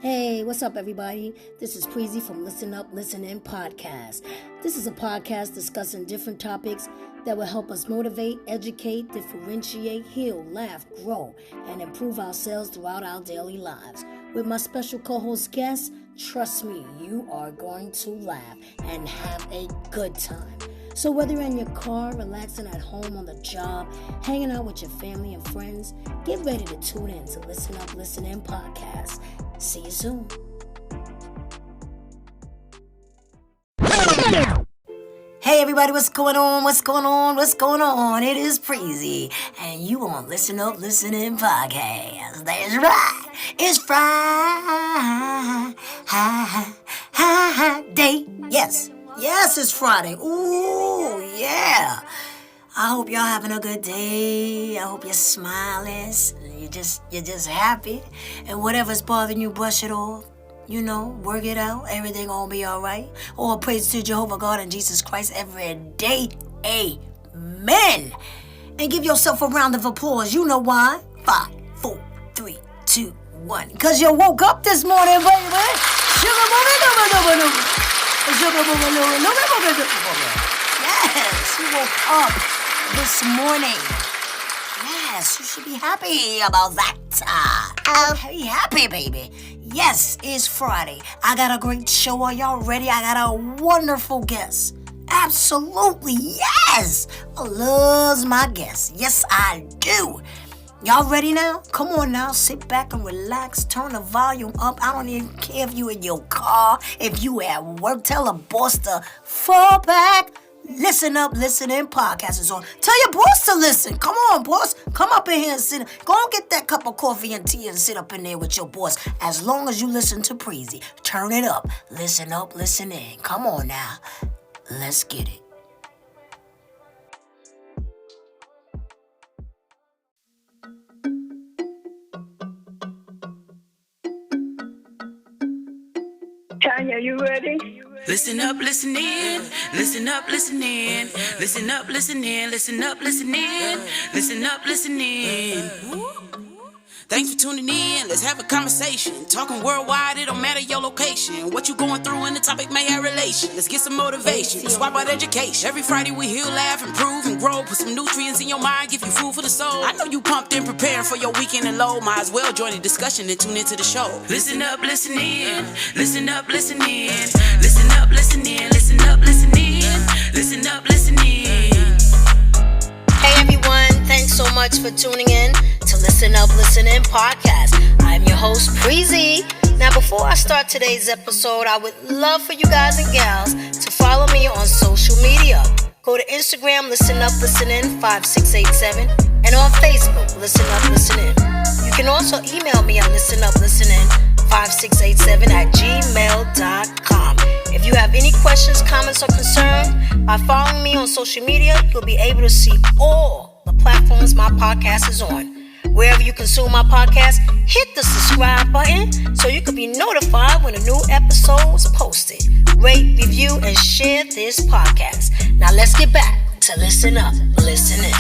Hey, what's up, everybody? This is Preezy from Listen Up, Listen In podcast. This is a podcast discussing different topics that will help us motivate, educate, differentiate, heal, laugh, grow, and improve ourselves throughout our daily lives. With my special co-host guests, trust me, you are going to laugh and have a good time. So whether you're in your car, relaxing at home, on the job, hanging out with your family and friends, get ready to tune in to Listen Up, Listen In podcast. See you soon. Hey everybody, what's going on? It is Preezy, and you on Listen Up, Listen In podcast. That's right. It's Friday. Yes, it's Friday. Ooh, yeah. I hope y'all having a good day. I hope you're smiling. You're just happy. And whatever's bothering you, brush it off. You know, work it out. Everything gonna be all right. All praise to Jehovah God and Jesus Christ every day. Amen. And give yourself a round of applause. You know why? 5, 4, 3, 2, 1. Because you woke up this morning, baby. Yes, you woke up this morning. Yes, you should be happy about that. Be happy, baby. Yes, it's Friday. I got a great show. Are y'all ready? I got a wonderful guest. Absolutely, yes. I love my guests. Yes, I do. Y'all ready now? Come on now, sit back and relax. Turn the volume up. I don't even care if you in your car, if you at work. Tell a boss to fall back. Listen Up, Listen In podcast is on. Tell your boss to listen. Come on, boss. Come up in here and sit. Go and get that cup of coffee and tea and sit up in there with your boss. As long as you listen to Preezy. Turn it up. Listen up, listen in. Come on now. Let's get it. Tanya, you ready? Listen up, listen in. Listen up, listen in. Listen up, listen in. Listen up, listen in. Listen up, listen in. Thanks for tuning in. Let's have a conversation. Talking worldwide, it don't matter your location. What you going through and the topic may have relation. Let's get some motivation. Let's swap out education. Every Friday we heal, laugh, improve, and grow. Put some nutrients in your mind, give you food for the soul. I know you pumped and preparing for your weekend and low. Might as well join the discussion and tune into the show. Listen up, listen in. Listen up, listen in. Listen up, listen in. Listen up, listen in. Listen up, listen in. Hey everyone, thanks so much for tuning in to Listen Up, Listen In podcast. I'm your host, Preezy. Now before I start today's episode, I would love for you guys and gals to follow me on social media. Go to Instagram, Listen Up, Listen In 5687, and on Facebook, Listen Up, Listen In. You can also email me at listenuplissenin5687@gmail.com. If you have any questions, comments, or concerns, by following me on social media, you'll be able to see all the platforms my podcast is on. Wherever you consume my podcast, hit the subscribe button so you can be notified when a new episode is posted. Rate, review, and share this podcast. Now let's get back to Listen Up, Listen In.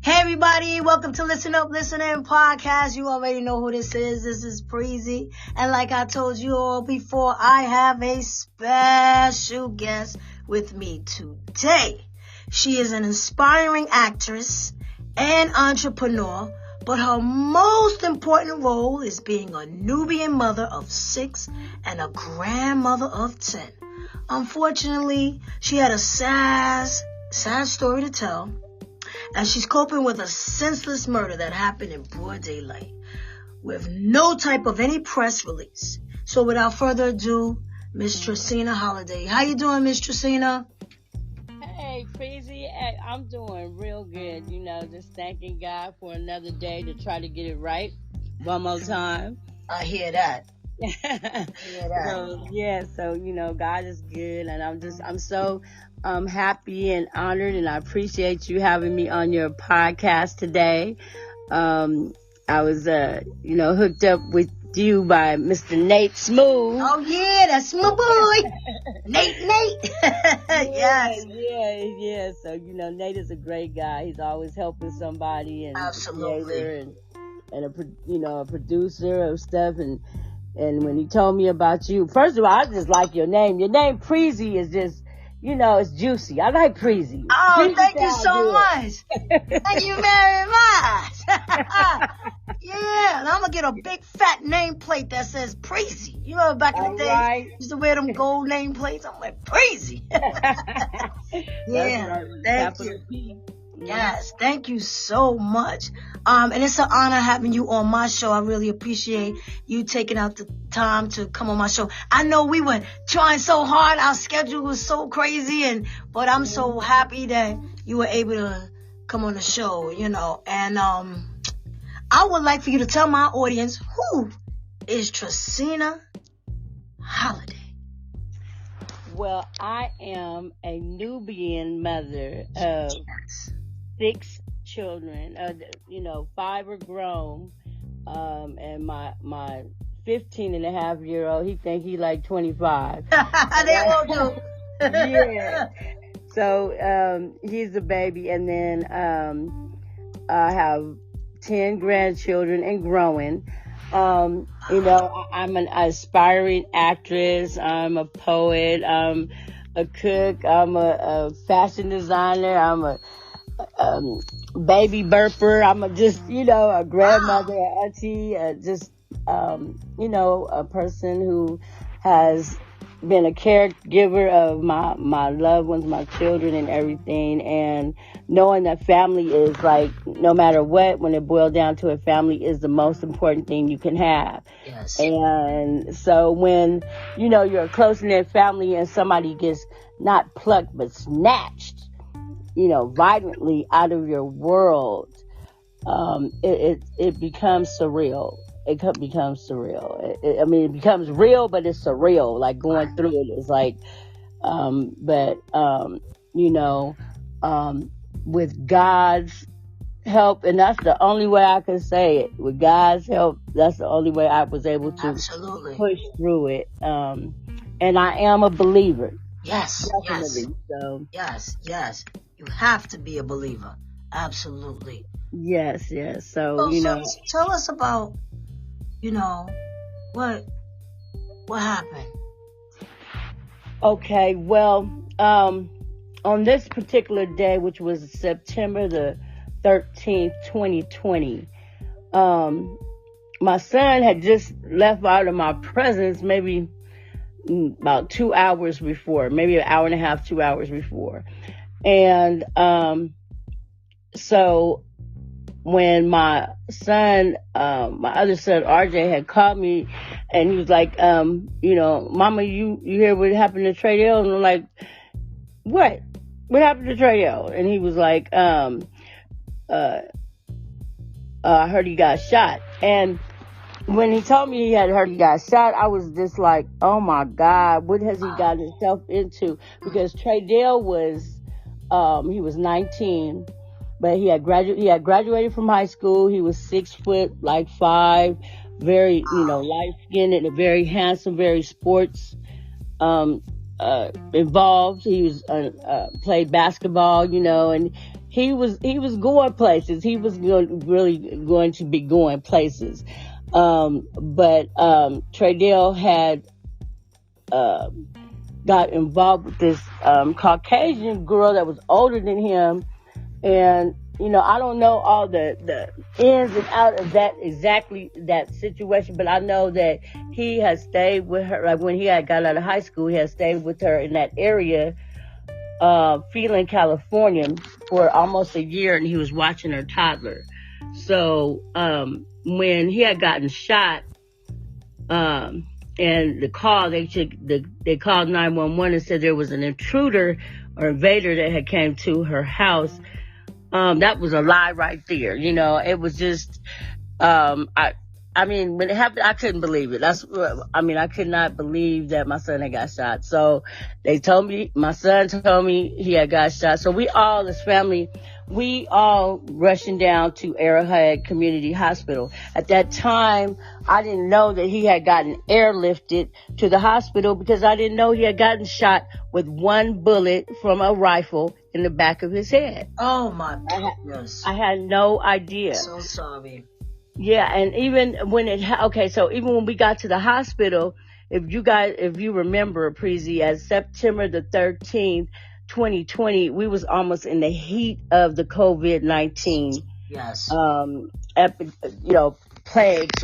Hey everybody, welcome to Listen Up, Listen In podcast. You already know who this is. This is Preezy. And like I told you all before, I have a special guest with me today. She is an inspiring actress and entrepreneur, but her most important role is being a Nubian mother of 6 and a grandmother of 10. Unfortunately, she had a sad story to tell, as she's coping with a senseless murder that happened in broad daylight with no type of any press release. So without further ado, Miss Tracina Holliday. How you doing, Miss Tracina? Hey, Breezy, I'm doing real good. Just thanking God for another day to try to get it right one more time. I hear that. I hear that. So God is good, and I'm so happy and honored, and I appreciate you having me on your podcast today. I was hooked up with you by Mr. Nate Smooth. Oh yeah, that's my boy. Nate. Yes. Yeah. So, Nate is a great guy. He's always helping somebody, and absolutely. A creator and a producer of stuff. And when he told me about you, first of all, I just like your name. Your name Preezy is just, it's juicy. I like Preezy. Oh, Preezy, thank you so much. Thank you very much. Yeah, and I'm gonna get a big fat nameplate that says Preezy. You know, back in the day, I used to wear them gold nameplates. I'm like, Preezy. Yeah, thank you. Yes, thank you so much. And it's an honor having you on my show. I really appreciate you taking out the time to come on my show. I know we were trying so hard. Our schedule was so crazy, but I'm so happy that you were able to come on the show, and, I would like for you to tell my audience, who is Tracina Holliday? Well, I am a Nubian mother of 6 children. 5 are grown, and my 15-and-a-half-year-old, he think he like 25. They all do. Yeah. So he's a baby, and then I have 10 grandchildren and growing. I'm an aspiring actress. I'm a poet. I'm a cook. I'm a fashion designer. I'm a baby burper. I'm a grandmother, auntie, a person who has been a caregiver of my loved ones, my children and everything. And knowing that family is like, no matter what, when it boils down to it, family is the most important thing you can have. Yes. And so when, you're a close-knit family and somebody gets not plucked, but snatched, violently out of your world, it becomes surreal. It becomes surreal. It becomes real, but it's surreal. Like going through it is like, with God's help, and that's the only way I can say it. With God's help, that's the only way I was able to push through it. And I am a believer. Yes. Definitely. So. Yes. You have to be a believer. Absolutely. Yes. So, so tell us about, what happened? Okay, well, on this particular day, which was September the 13th, 2020, my son had just left out of my presence maybe about 2 hours before, maybe an hour and a half, 2 hours before. And so when my son, my other son, RJ, had called me, and he was like, Mama, you hear what happened to Trey Dale? And I'm like, what? What happened to Trey Dale? And he was like, I heard he got shot. And when he told me he had heard he got shot, I was just like, oh my God, what has he gotten himself into? Because Trey Dale was, he was 19. But he had graduated from high school. He was 6 foot, like 5, very, light skinned and a very handsome, very sports, involved. He was, played basketball, and he was going places. He was really going to be going places. But Trey Dale had, got involved with this, Caucasian girl that was older than him. And, I don't know all the ins and outs of that situation, but I know that he has stayed with her, like when he had got out of high school, he had stayed with her in that area, Phelan, California, for almost a year, and he was watching her toddler. So, when he had gotten shot, and the call, they called 911 and said there was an intruder or invader that had came to her house. That was a lie right there. It was just, I mean, when it happened, I couldn't believe it. I could not believe that my son had got shot. So my son told me he had got shot. So we all, as family, rushing down to Arrowhead Community Hospital. At that time, I didn't know that he had gotten airlifted to the hospital because I didn't know he had gotten shot with one bullet from a rifle in the back of his head. Oh my goodness. I had no idea. So sorry. Yeah, and even when even when we got to the hospital, if you remember, Preezy, as September the 13th, 2020, we was almost in the heat of the COVID-19. Yes. Plagues.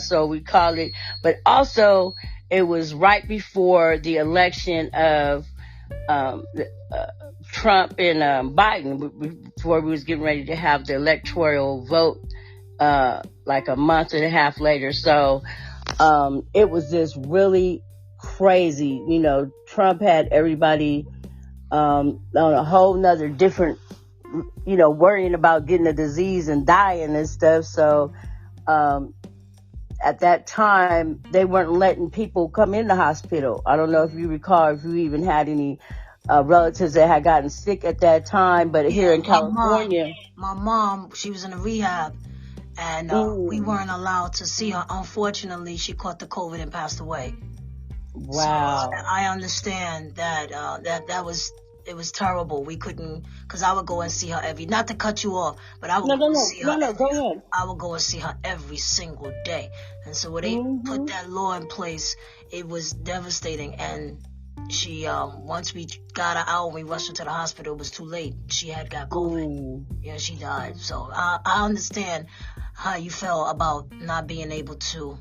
So we called it, but also it was right before the election of Trump and Biden, before we was getting ready to have the electoral vote. Like a month and a half later. So, it was just really crazy. Trump had everybody, on a whole nother different, worrying about getting a disease and dying and stuff. So, at that time, they weren't letting people come in the hospital. I don't know if you recall, if you even had any relatives that had gotten sick at that time, but here in California. My mom, she was in a rehab. And we weren't allowed to see her. Unfortunately, she caught the COVID and passed away. Wow. So I understand that it was terrible. We couldn't, because I would go and see her not to cut you off, but I would go and see her. Go ahead. I would go and see her every single day. And so when they put that law in place, it was devastating. And she, once we got her out and we rushed her to the hospital, it was too late. She had got COVID. Yeah, she died. So I understand how you felt about not being able to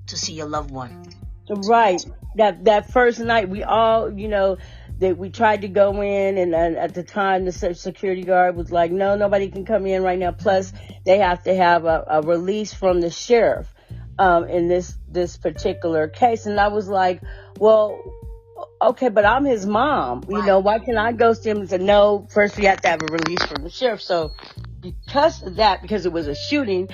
see your loved one. Right. That first night, we all, that we tried to go in, and at the time, the security guard was like, no, nobody can come in right now. Plus, they have to have a release from the sheriff in this particular case. And I was like, well, okay, but I'm his mom. Right. Why can't I go see him? And say, no, first we have to have a release from the sheriff. So because of that, because it was a shooting,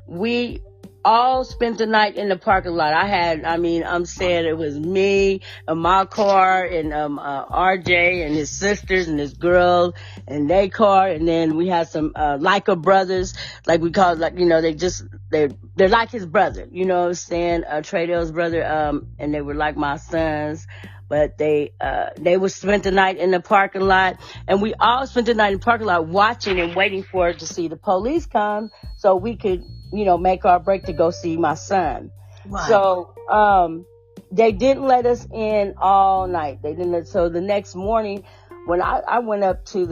we all spent the night in the parking lot. I'm saying it was me and my car and RJ and his sisters and his girl and their car, and then we had some Leica brothers, like we call it, they're like his brother, you know what I'm saying, Tradell's brother, and they were like my sons. But they would spend the night in the parking lot, and we all spent the night in the parking lot watching and waiting to see the police come so we could, make our break to go see my son. Right. So, they didn't let us in all night. So the next morning, when I went up to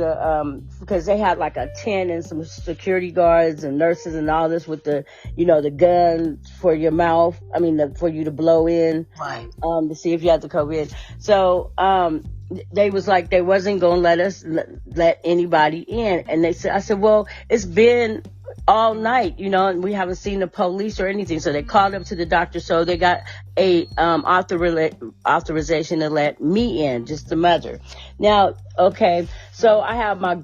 because they had like a tent and some security guards and nurses and all this with the gun for your mouth. For you to blow in, right? To see if you had the COVID. So, they was like, they wasn't going to let anybody in. And I said, well, it's been all night, and we haven't seen the police or anything. So they called up to the doctor. So they got a authorization to let me in, just the mother. Now, okay, so I have my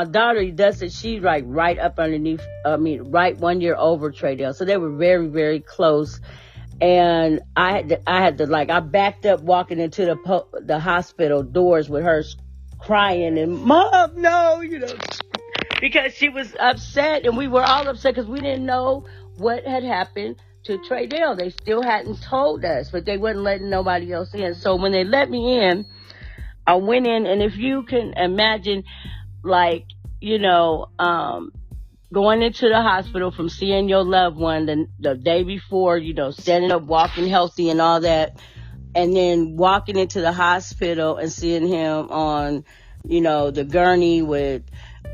daughter, does it. She's right up underneath, right 1 year over Tradell. So they were very, very close. And I backed up walking into the hospital doors with her crying and, Mom, no, because she was upset, and we were all upset because we didn't know what had happened to Tradell. They still hadn't told us, but they wasn't letting nobody else in. So when they let me in, I went in, and if you can imagine, going into the hospital from seeing your loved one the day before, standing up, walking healthy and all that, and then walking into the hospital and seeing him on, the gurney with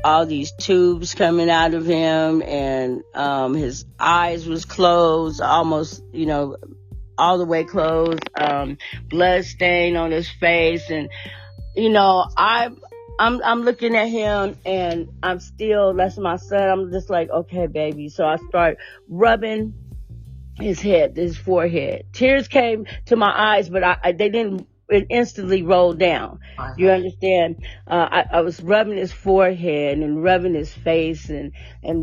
all these tubes coming out of him, and his eyes was closed, almost, all the way closed, blood stain on his face, and I'm looking at him, and that's my son. I'm just like, okay, baby. So I start rubbing his forehead. Tears came to my eyes, but they didn't instantly roll down. You understand? I was rubbing his forehead and rubbing his face and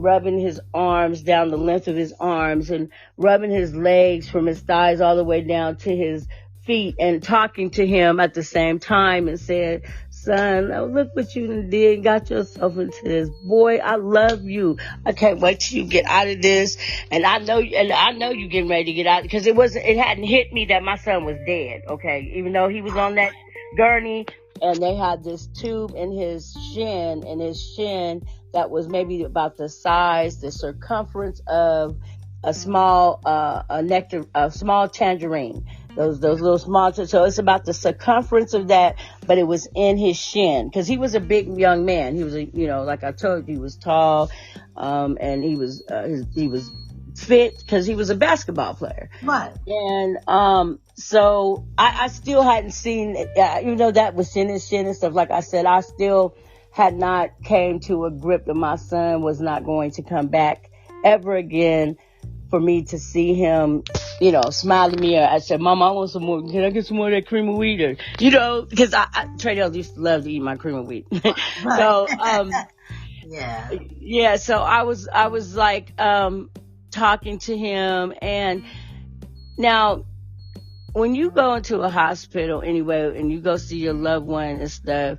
rubbing his arms down the length of his arms and rubbing his legs from his thighs all the way down to his feet and talking to him at the same time and saying, son, look what you done did, got yourself into this. Boy, I love you. I can't wait till you get out of this. And I know you getting ready to get out, because it hadn't hit me that my son was dead. Okay. Even though he was on that gurney and they had this tube in his shin that was maybe about the circumference of a small, a small tangerine. Those little small, so it's about the circumference of that, but it was in his shin, because he was a big young man. He was like I told you, he was tall, and he was fit because he was a basketball player. Right. And so I still hadn't seen, even though that was in his shin and stuff. Like I said, I still had not came to a grip that my son was not going to come back ever again. For me to see him, smile at me. I said, Mama, I want some more. Can I get some more of that cream of wheat? Or, because Tradell used to love to eat my cream of wheat. So, yeah. So I was like, talking to him. And now when you go into a hospital anyway, and you go see your loved one and stuff,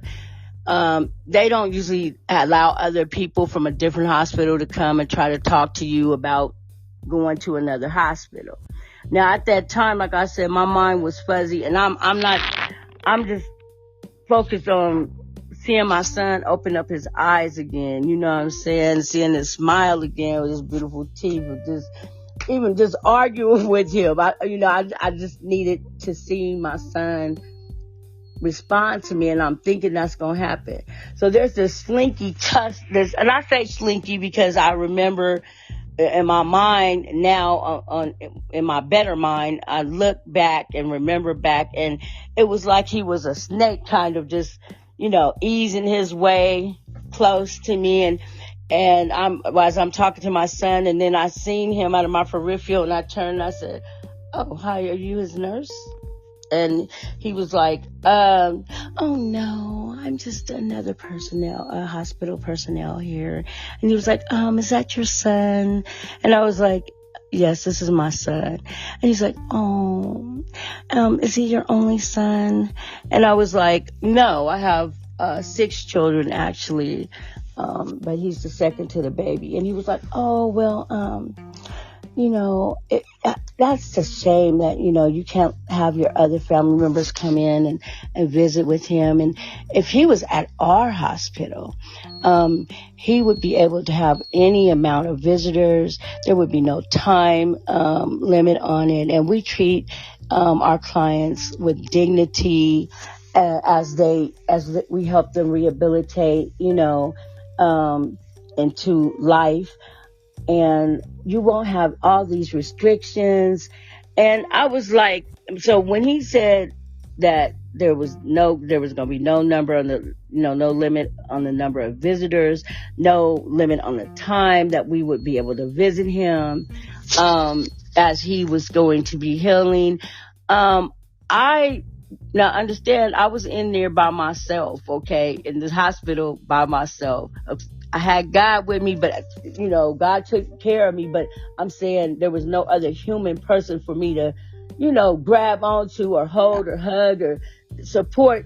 they don't usually allow other people from a different hospital to come and try to talk to you about going to another hospital. Now at that time, like I said, my mind was fuzzy, and I'm just focused on seeing my son open up his eyes again, you know what I'm saying, seeing his smile again with his beautiful teeth, even just arguing with him. I just needed to see my son respond to me, and I'm thinking that's going to happen. So there's this slinky tusk, and I say slinky because I remember in my mind now, in my better mind, I look back and remember back, and it was like he was a snake, kind of just, easing his way close to me. And as I'm talking to my son, and then I seen him out of my peripheral, and I turned and I said, oh, hi, are you his nurse? And he was like, oh no, I'm just another hospital personnel here. And he was like, is that your son? And I was like, yes, this is my son. And he's like, oh, is he your only son? And I was like, no, I have 6 children actually, but he's the second to the baby. And he was like, oh, well, that's a shame that, you can't have your other family members come in and visit with him. And if he was at our hospital, he would be able to have any amount of visitors. There would be no time limit on it. And we treat our clients with dignity as we help them rehabilitate, into life. And you won't have all these restrictions. And I was like, so when he said that there was going to be no number on the, no limit on the number of visitors, no limit on the time that we would be able to visit him, as he was going to be healing. Now understand, I was in there by myself, okay, in the hospital by myself. I had God with me, but, God took care of me. But I'm saying there was no other human person for me to, grab onto or hold or hug or support,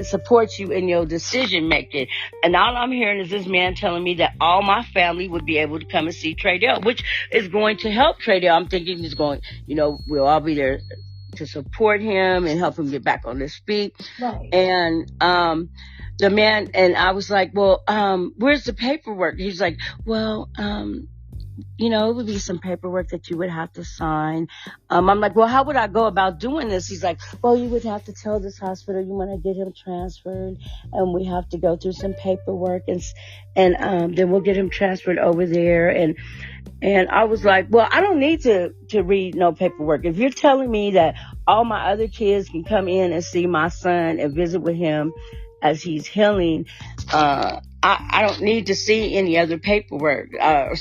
support you in your decision making. And all I'm hearing is this man telling me that all my family would be able to come and see Tradell, which is going to help Tradell. I'm thinking he's going, we'll all be there to support him and help him get back on his feet. Right. And, the man, and I was like, well, where's the paperwork? He's like, well, it would be some paperwork that you would have to sign. I'm like, well, how would I go about doing this? He's like, well, you would have to tell this hospital you want to get him transferred, and we have to go through some paperwork, and then we'll get him transferred over there. And I was like, well, I don't need to read no paperwork. If you're telling me that all my other kids can come in and see my son and visit with him as he's healing, I don't need to see any other paperwork,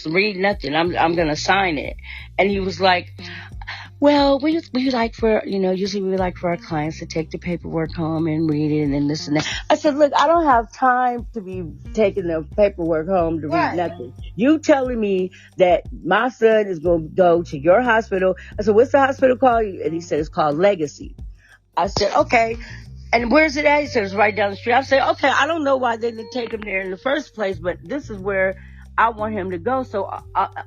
read nothing. I'm going to sign it. And he was like, well, we like for, usually we like for our clients to take the paperwork home and read it and this and that. I said, look, I don't have time to be taking the paperwork home to read nothing. You telling me that my son is going to go to your hospital. I said, what's the hospital called? And he said, it's called Legacy. I said, okay. And where's it at? He said, it's right down the street. I said, okay, I don't know why they didn't take him there in the first place, but this is where I want him to go. So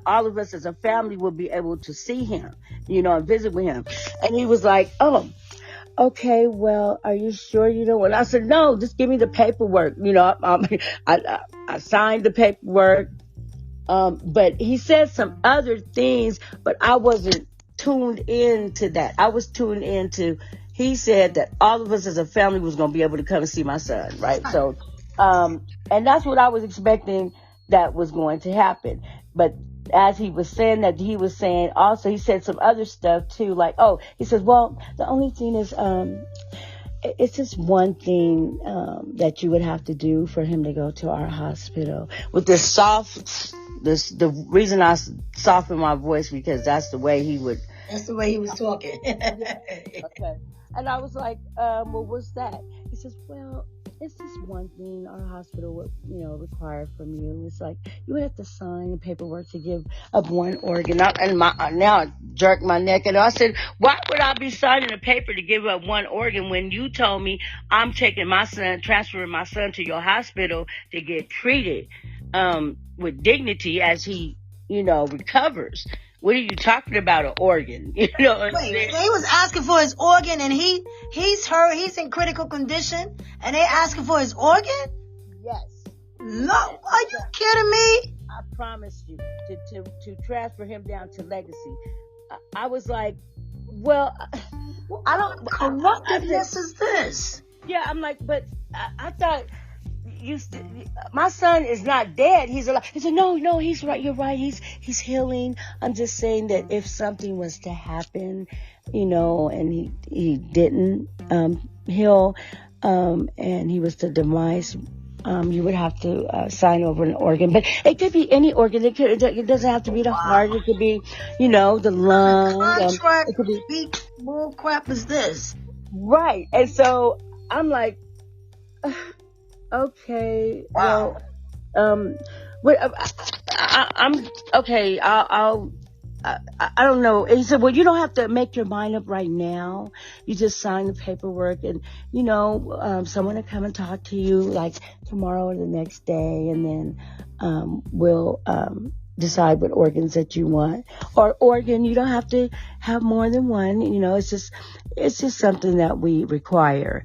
all of us as a family will be able to see him, and visit with him. And he was like, oh, okay, well, are you sure you don't want? I said, no, just give me the paperwork. I signed the paperwork. But he said some other things, but I wasn't tuned into that. I was tuned into, he said that all of us as a family was going to be able to come and see my son, right? So, and that's what I was expecting that was going to happen. But as he was saying that, he was saying also, he said some other stuff too, like, oh, he says, well, the only thing is, it's just one thing that you would have to do for him to go to our hospital. With this the reason I softened my voice, because that's the way he would. That's the way he was talking. Okay. And I was like, well, what's that? He says, well, it's just one thing our hospital would, require from you. It's like, you would have to sign the paperwork to give up one organ. Now I jerked my neck, and I said, why would I be signing a paper to give up one organ when you told me I'm transferring my son to your hospital to get treated with dignity as he, recovers? What are you talking about, an organ? Wait, he was asking for his organ, and he's in critical condition, and they asking for his organ? Yes. No, are you kidding me? I promised you to transfer him down to Legacy. I was like, well, I don't. What corruptedness is this? Yeah, I'm like, but I thought. My son is not dead. He's alive. He said, no, he's right. You're right. He's healing. I'm just saying that if something was to happen, and he didn't heal, and he was to demise, you would have to sign over an organ. But it could be any organ. It doesn't have to be the heart. It could be, the lung. Contract it could be bull crap is this? Right. And so I'm like, okay, wow. Well, I'm okay. I don't know. And he said, well, you don't have to make your mind up right now. You just sign the paperwork, and someone will come and talk to you like tomorrow or the next day, and then we'll decide what organs that you want. Or organ, you don't have to have more than one. It's just something that we require.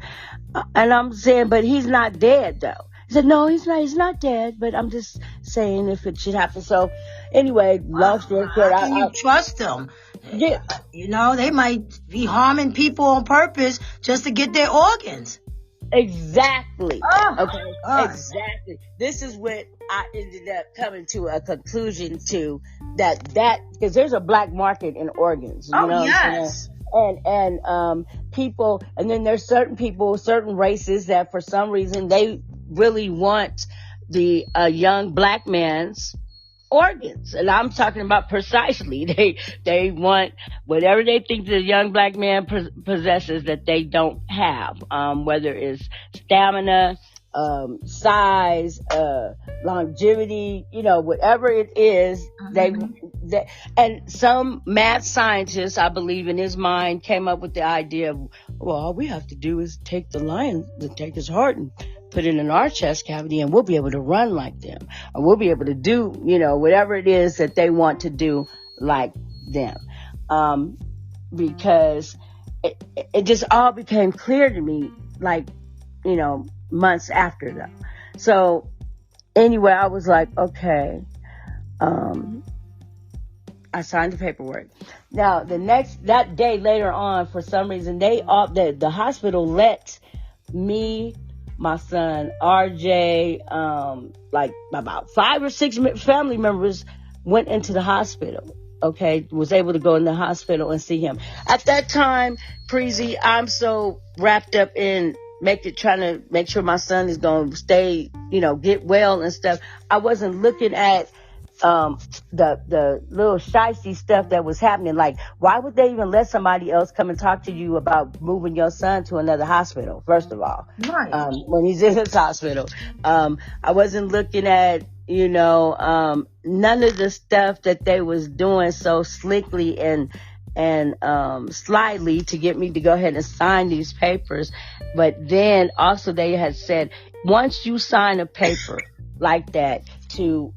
And I'm saying, but he's not dead though. He said, no, he's not dead, but I'm just saying if it should happen. So anyway, long story short, how can you trust them? Yeah. They might be harming people on purpose just to get their organs. Exactly. Okay. Exactly. This is what I ended up coming to a conclusion to that because there's a black market in organs. Yes. And people, and then there's certain people, certain races that for some reason they really want the young black man's organs. And I'm talking about precisely. They want whatever they think the young black man possesses that they don't have, whether it's stamina, size, longevity, whatever it is, and some mad scientist, I believe in his mind, came up with the idea of, well, all we have to do is take take his heart and put it in our chest cavity, and we'll be able to run like them, or we'll be able to do, whatever it is that they want to do like them. Because it just all became clear to me, like, months after that. So anyway, I was like, okay, I signed the paperwork. Now that day later on, for some reason, the hospital let me, my son, RJ, like about 5 or 6 family members went into the hospital. Okay, was able to go in the hospital and see him. At that time, Preezy, I'm so wrapped up in trying to make sure my son is going to stay, get well and stuff. I wasn't looking at the little shicey stuff that was happening. Like, why would they even let somebody else come and talk to you about moving your son to another hospital, first of all, Right. when he's in his hospital? I wasn't looking at, none of the stuff that they was doing so slickly and slyly to get me to go ahead and sign these papers. But then also they had said, once you sign a paper like that to,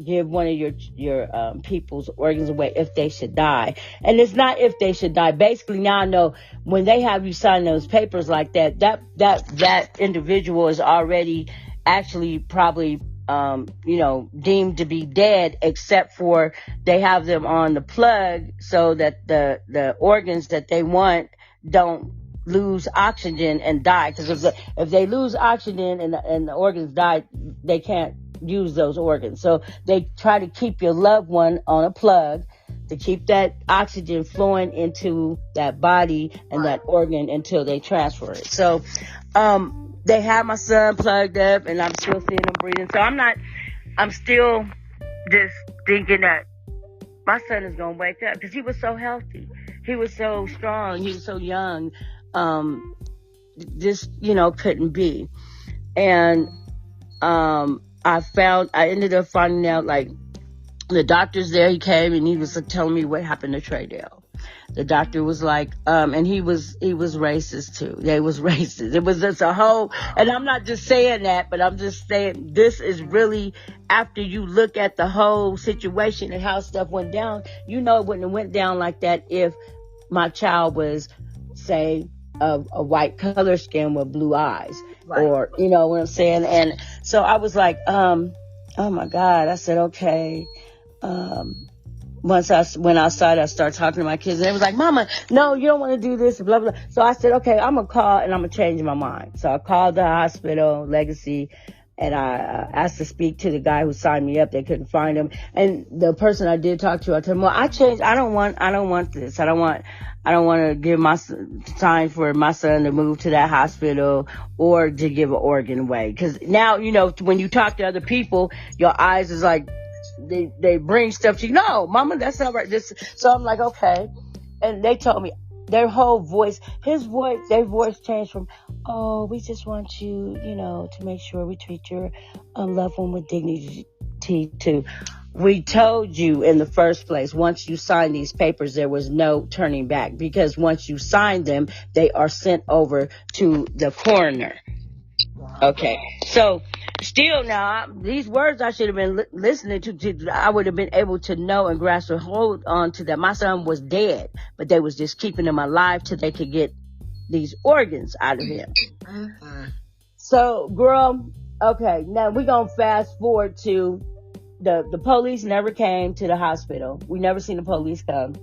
give one of your people's organs away if they should die. And it's not if they should die. Basically, now I know when they have you sign those papers like that individual is already actually probably, deemed to be dead, except for they have them on the plug so that the organs that they want don't lose oxygen and die. Because if they lose oxygen and the organs die, they can't use those organs. So they try to keep your loved one on a plug to keep that oxygen flowing into that body and that organ until they transfer it. So they have my son plugged up, and I'm still seeing him breathing. So I'm still just thinking that my son is going to wake up, because he was so healthy. He was so strong. He was so young. This, couldn't be. And I ended up finding out, like, the doctor's there. He came and he was telling me what happened to Traydale. The doctor was like, and he was racist too. They was racist. It was just a whole, and I'm not just saying that, but I'm just saying this is really, after you look at the whole situation and how stuff went down, it wouldn't have went down like that if my child was, say, a white color skin with blue eyes, or, you know what I'm saying? And so I was like, oh my God. I said, okay. Once I went outside, I started talking to my kids, and they was like, Mama, no, you don't want to do this, blah, blah. So I said, okay, I'm going to call and I'm going to change my mind. So I called the hospital, Legacy, and I asked to speak to the guy who signed me up. They couldn't find him. And the person I did talk to, I told him, well, I changed. I don't want this. I don't want to give my sign for my son to move to that hospital or to give an organ away. Cause now, when you talk to other people, your eyes is like, they bring stuff to you. No, Mama, that's not right. So I'm like, okay. And they told me their whole voice, their voice changed from, oh, we just want you, to make sure we treat your loved one with dignity, to, we told you in the first place, once you sign these papers, there was no turning back, because once you sign them, they are sent over to the coroner. Okay. So still now, these words I should have been listening to, I would have been able to know and grasp a hold on to that. My son was dead, but they was just keeping him alive till they could get these organs out of him. So, girl, okay, now we're going to fast forward to the police never came to the hospital. We never seen the police come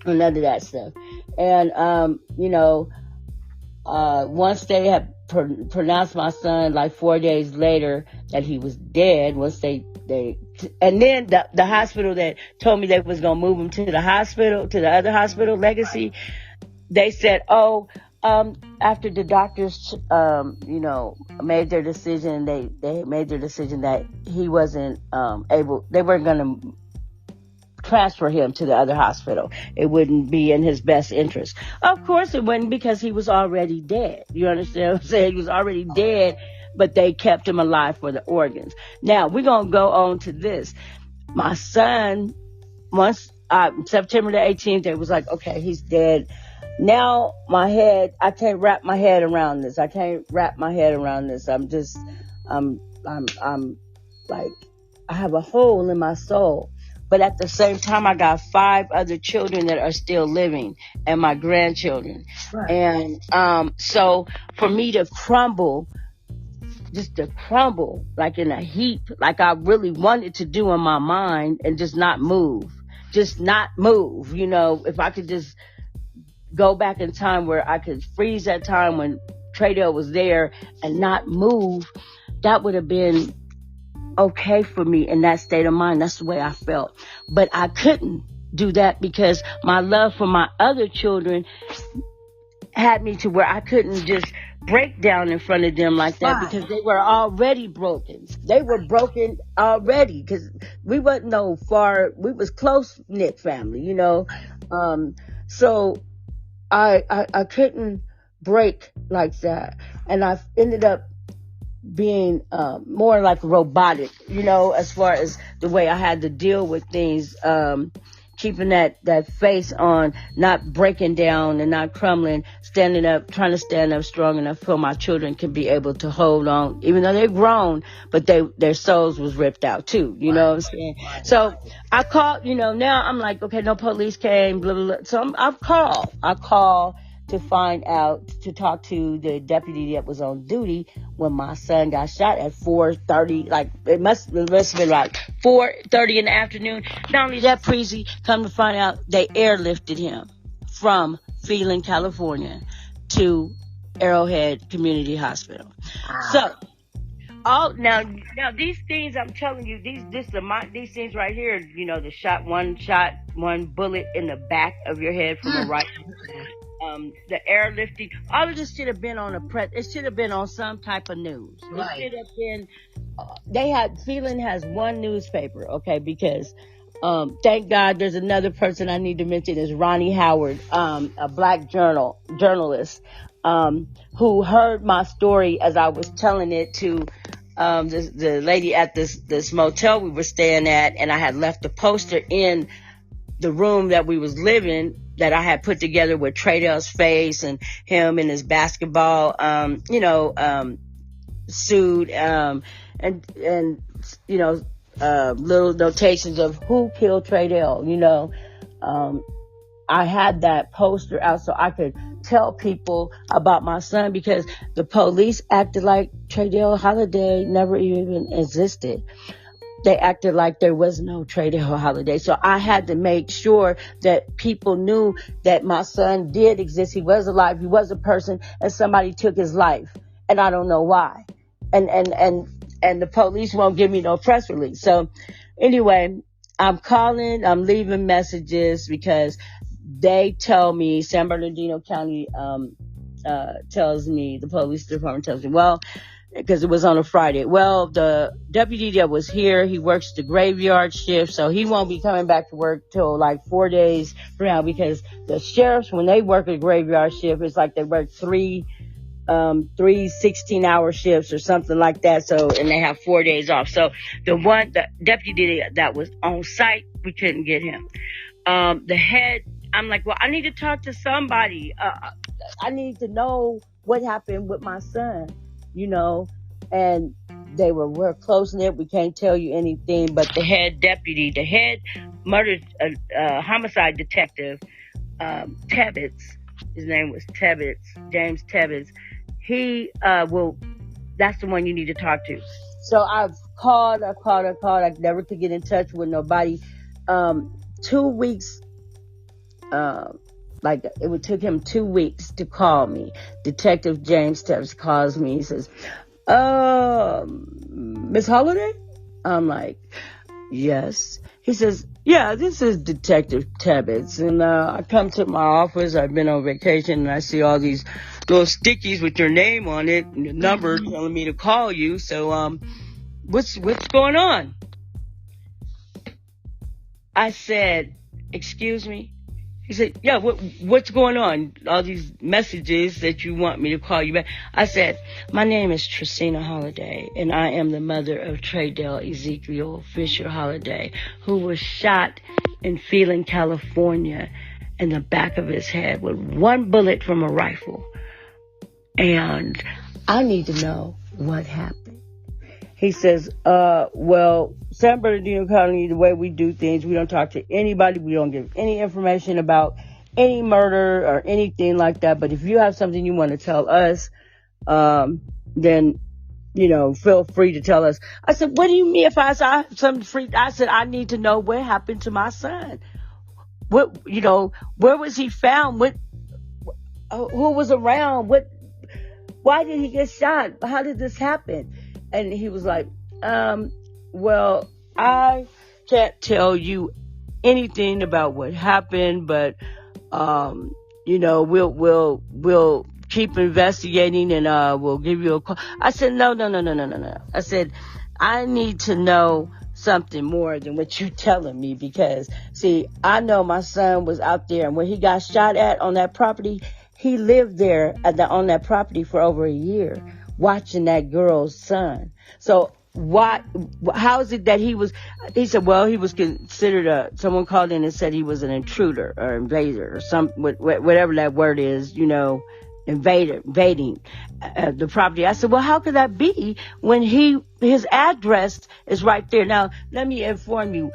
or none of that stuff. And, once they had pronounced my son, like 4 days later, that he was dead, once and then the hospital that told me they was going to move him to the other hospital, Legacy, they said, after the doctors, made their decision, they made their decision that he wasn't they weren't going to transfer him to the other hospital. It wouldn't be in his best interest. Of course it wouldn't, because he was already dead. You understand what I'm saying? He was already dead, but they kept him alive for the organs. Now, we're going to go on to this. My son, once September the 18th, they was like, okay, he's dead. Now, I can't wrap my head around this. I'm like, I have a hole in my soul. But at the same time, I got 5 other children that are still living, and my grandchildren. Right. And so for me to crumble like in a heap, like I really wanted to do in my mind, and just not move. If I could just go back in time where I could freeze that time when Traydale was there and not move, that would have been okay for me in that state of mind. That's the way I felt. But I couldn't do that, because my love for my other children had me to where I couldn't just break down in front of them like that because they were already broken. They were broken already because we wasn't we was close knit family, you know. So I couldn't break like that, and I ended up being more like robotic, you know, as far as the way I had to deal with things, keeping that face on, not breaking down and not crumbling, standing up, trying to stand up strong enough so my children can be able to hold on, even though they're grown, but their souls was ripped out too, you know what I'm saying? So I called, you know, now I'm like, okay, no police came, blah, blah, blah. So I called to find out, to talk to the deputy that was on duty when my son got shot at 4:30. Like, it must have been like 4:30 in the afternoon. Not only that, Preezy, come to find out, they airlifted him from Phelan, California to Arrowhead Community Hospital. So, now these things I'm telling you, these things right here, you know, one bullet in the back of your head from a rifle. The airlifting, all of this should have been on it should have been on some type of news. Right. It should have been, Phelan has one newspaper, okay, because, thank God there's another person I need to mention is Ronnie Howard, a black journalist, who heard my story as I was telling it to, the lady at this motel we were staying at, and I had left a poster in the room that we was living that I had put together with Tradel's face and him in his basketball, suit, and you know, little notations of who killed Tradell, you know. I had that poster out so I could tell people about my son because the police acted like Tracina Holliday never even existed. They acted like there was no Tracina Holliday. So I had to make sure that people knew that my son did exist. He was alive. He was a person, and somebody took his life. And I don't know why. And the police won't give me no press release. So anyway, I'm calling, I'm leaving messages because they tell me, San Bernardino County, tells me, the police department tells me, well, because it was on a Friday. Well, the deputy that was here, he works the graveyard shift, so he won't be coming back to work till like 4 days from now because the sheriffs, when they work a graveyard shift, it's like they work three 16-hour shifts or something like that. So, and they have 4 days off. So the deputy that was on site, we couldn't get him. The head, I'm like, well, I need to talk to somebody. I need to know what happened with my son. You know, and we're close knit. We can't tell you anything, but the head murder, homicide detective, Tebbets, his name was Tebbets, James Tebbets. That's the one you need to talk to. So I've called. I never could get in touch with nobody. 2 weeks, it took him 2 weeks to call me. Detective James Tebbets calls me. He says, Miss Holliday? I'm like, yes. He says, yeah, this is Detective Tebbets. And I come to my office. I've been on vacation and I see all these little stickies with your name on it and your number telling me to call you. So what's going on? I said, excuse me? He said, yeah, what's going on? All these messages that you want me to call you back. I said, my name is Tracina Holliday, and I am the mother of Tradell Ezekiel Fisher Holliday, who was shot in Phelan, California, in the back of his head with one bullet from a rifle. And I need to know what happened. He says, well, San Bernardino County, the way we do things, we don't talk to anybody. We don't give any information about any murder or anything like that. But if you have something you want to tell us, then, you know, feel free to tell us. I said, what do you mean if I saw something free? I said, I need to know what happened to my son. What, you know, where was he found? Who was around? Why did he get shot? How did this happen? And he was like, well, I can't tell you anything about what happened, but we'll keep investigating and we'll give you a call. I said, no. I said, I need to know something more than what you telling me, because see, I know my son was out there, and when he got shot at on that property, he lived there on that property for over a year watching that girl's son. So how is it that he said, well, he was considered someone called in and said he was an intruder or invader or whatever that word is, invading the property. I said, well, how could that be when his address is right there? Now, let me inform you,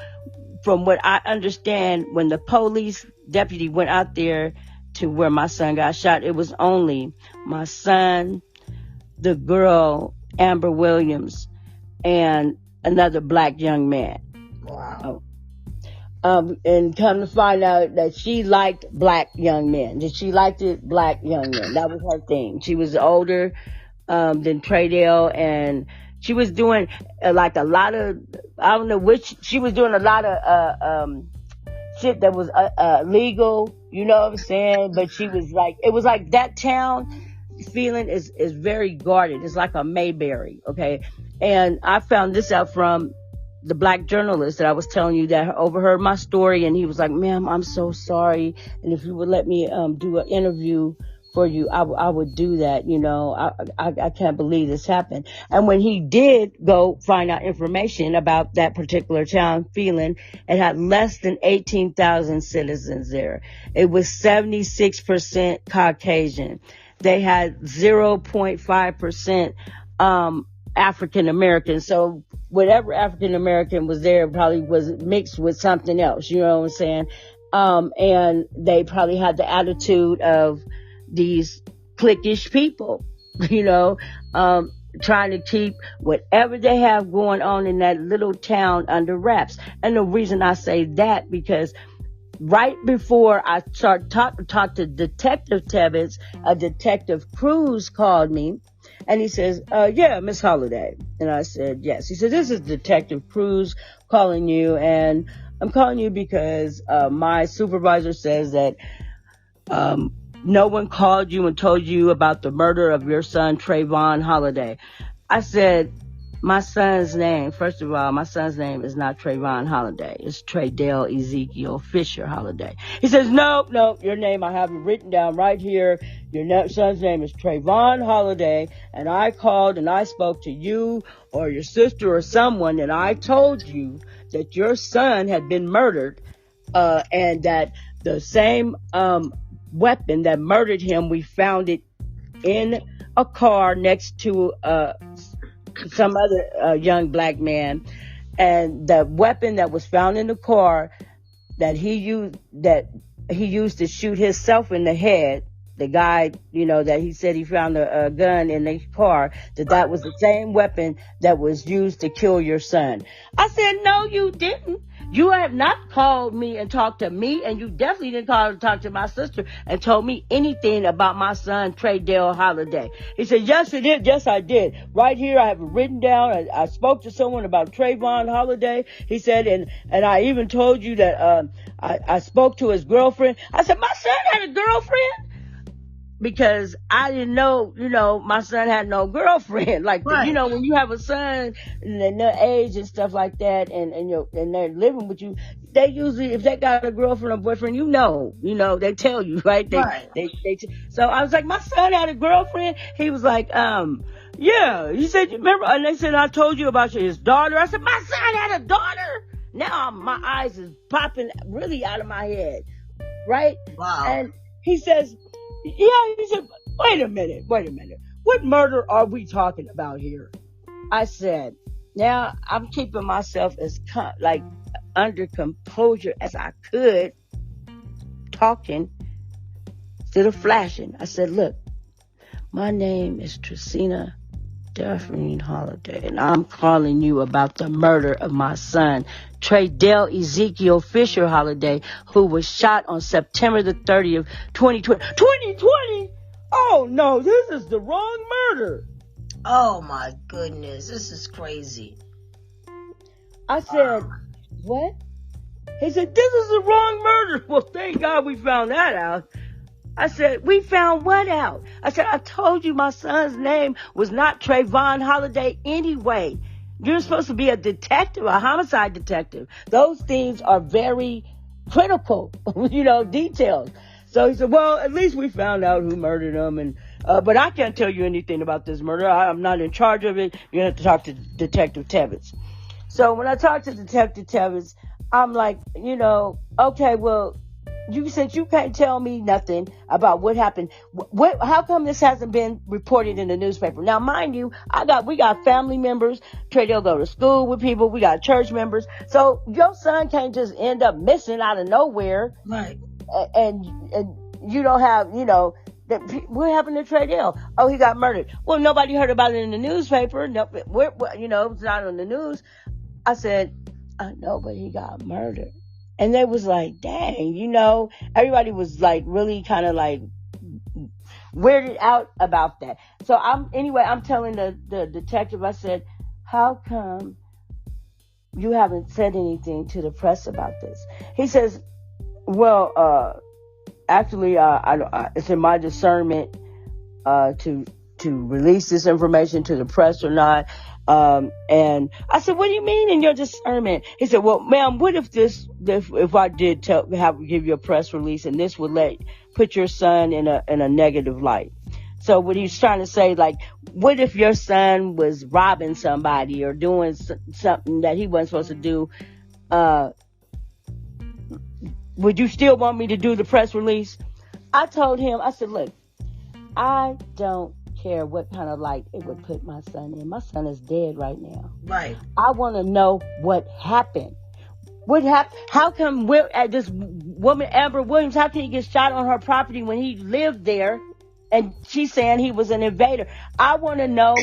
from what I understand, when the police deputy went out there to where my son got shot, it was only my son, the girl, Amber Williams, and another black young man. Wow. And come to find out that she liked black young men. That she liked black young men. That was her thing. She was older than Traydale, and she was doing like a lot of, I don't know which, she was doing a lot of shit that was legal, you know what I'm saying? But she was like, it was like that town feeling is very guarded. It's like a Mayberry, okay? And I found this out from the black journalist that I was telling you that overheard my story, and he was like, ma'am, I'm so sorry, and if you would let me do an interview for you, I would do that. I can't believe this happened. And when he did go find out information about that particular town feeling, it had less than 18,000 citizens there. It was 76% Caucasian. They had 0.5% African American. So whatever African American was there probably was mixed with something else. You know what I'm saying? And they probably had the attitude of these cliquish people, trying to keep whatever they have going on in that little town under wraps. And the reason I say that, because right before I start talk to Detective Tebbets, a Detective Cruz called me, and he says, yeah, Miss Holliday. And I said, yes. He said, this is Detective Cruz calling you, and I'm calling you because my supervisor says that no one called you and told you about the murder of your son, Trayvon Holliday. I said, my son's name, first of all, my son's name is not Trayvon Holliday. It's Traydale Ezekiel Fisher Holliday. He says, no, your name, I have it written down right here. Your son's name is Trayvon Holliday, and I called and I spoke to you or your sister or someone, and I told you that your son had been murdered, and that the same weapon that murdered him, we found it in a car next to some other young black man, and the weapon that was found in the car that he used to shoot himself in the head, the guy, that he said he found a gun in the car, that was the same weapon that was used to kill your son. I said, no, you didn't. You have not called me and talked to me, and you definitely didn't call and talk to my sister and told me anything about my son, Traydale Holliday. He said, yes, it did. Yes, I did. Right here, I have it written down. I spoke to someone about Trayvon Holliday. He said, and I even told you that I spoke to his girlfriend. I said, my son had a girlfriend? Because I didn't know, my son had no girlfriend. Like, right. When you have a son and their age and stuff like that, and they're living with you, they usually, if they got a girlfriend or boyfriend, they tell you, right? So I was like, my son had a girlfriend. He was like, yeah. He said, you remember? And they said, I told you about his daughter. I said, my son had a daughter? Now my eyes is popping really out of my head, right? Wow. And he says, yeah, he said, wait a minute. What murder are we talking about here? I said, now I'm keeping myself as under composure as I could, talking instead of flashing. I said, look, my name is Tracina Holliday, and I'm calling you about the murder of my son, Traydale Ezekiel Fisher Holliday, who was shot on September the 30th, 2020. 2020? Oh, no, this is the wrong murder. Oh, my goodness. This is crazy. I said, what? He said, this is the wrong murder. Well, thank God we found that out. I said, we found what out? I said, I told you my son's name was not Tracina Holliday anyway. You're supposed to be a detective, a homicide detective. Those things are very critical, details. So he said, well, at least we found out who murdered him. And but I can't tell you anything about this murder. I'm not in charge of it. You have to talk to Detective Tebbets. So when I talked to Detective Tebbets, I'm like, okay, well, since you can't tell me nothing about what happened, how come this hasn't been reported in the newspaper? Now, mind you, we got family members. They'll go to school with people. We got church members. So your son can't just end up missing out of nowhere. Right. And you don't have, what happened to Treadell? Oh, he got murdered. Well, nobody heard about it in the newspaper. No, it's not on the news. I said, I know, but he got murdered. And they was like, dang, everybody was like really kind of like weirded out about that. So I'm telling the detective, I said, how come you haven't said anything to the press about this? He says, well, actually, it's in my discernment to release this information to the press or not. And I said, what do you mean in your discernment? He said, well, ma'am, what if I did give you a press release and this would put your son in a negative light? So what he's trying to say, like, what if your son was robbing somebody or doing something that he wasn't supposed to do? Would you still want me to do the press release? I told him, I said, look, I don't care what kind of light it would put my son in. My son is dead right now. Right. I want to know what happened. What happened? How come this woman, Amber Williams, how can he get shot on her property when he lived there? And she's saying he was an invader. I want to know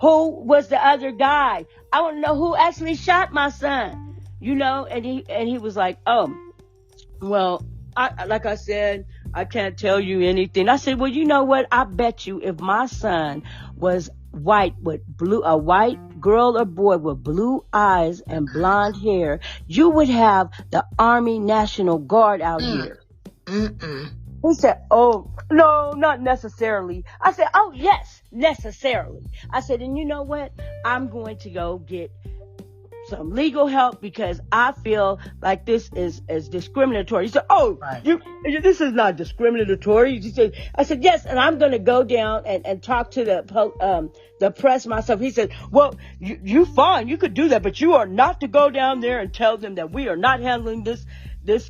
who was the other guy. I want to know who actually shot my son. And he was like, oh, well, like I said, I can't tell you anything. I said, well, you know what? I bet you if my son was white with a white girl or boy with blue eyes and blonde hair, you would have the Army National Guard out here. He said, oh, no, not necessarily. I said, oh, yes, necessarily. I said, and you know what? I'm going to go get some legal help because I feel like this is discriminatory. He said, oh, right. This is not discriminatory. I said, yes, and I'm going to go down and talk to the press myself. He said, well, you fine. You could do that, but you are not to go down there and tell them that we are not handling this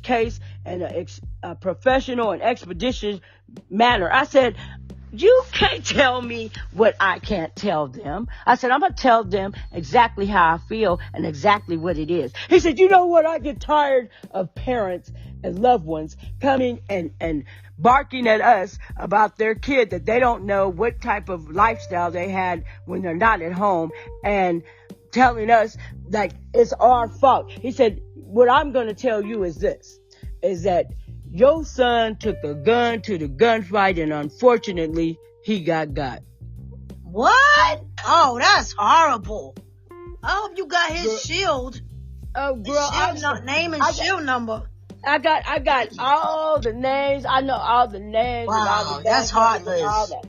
case in a professional and expeditious manner. I said, you can't tell me what I can't tell them. I said, I'm going to tell them exactly how I feel and exactly what it is. He said, you know what? I get tired of parents and loved ones coming and barking at us about their kid that they don't know what type of lifestyle they had when they're not at home and telling us like it's our fault. He said, what I'm going to tell you is that your son took a gun to the gunfight and unfortunately he got. What? Oh, that's horrible. I hope you got his shield. Oh, girl, name and shield number. I got all the names. I know all the names. Wow, and all the that's heartless. All that.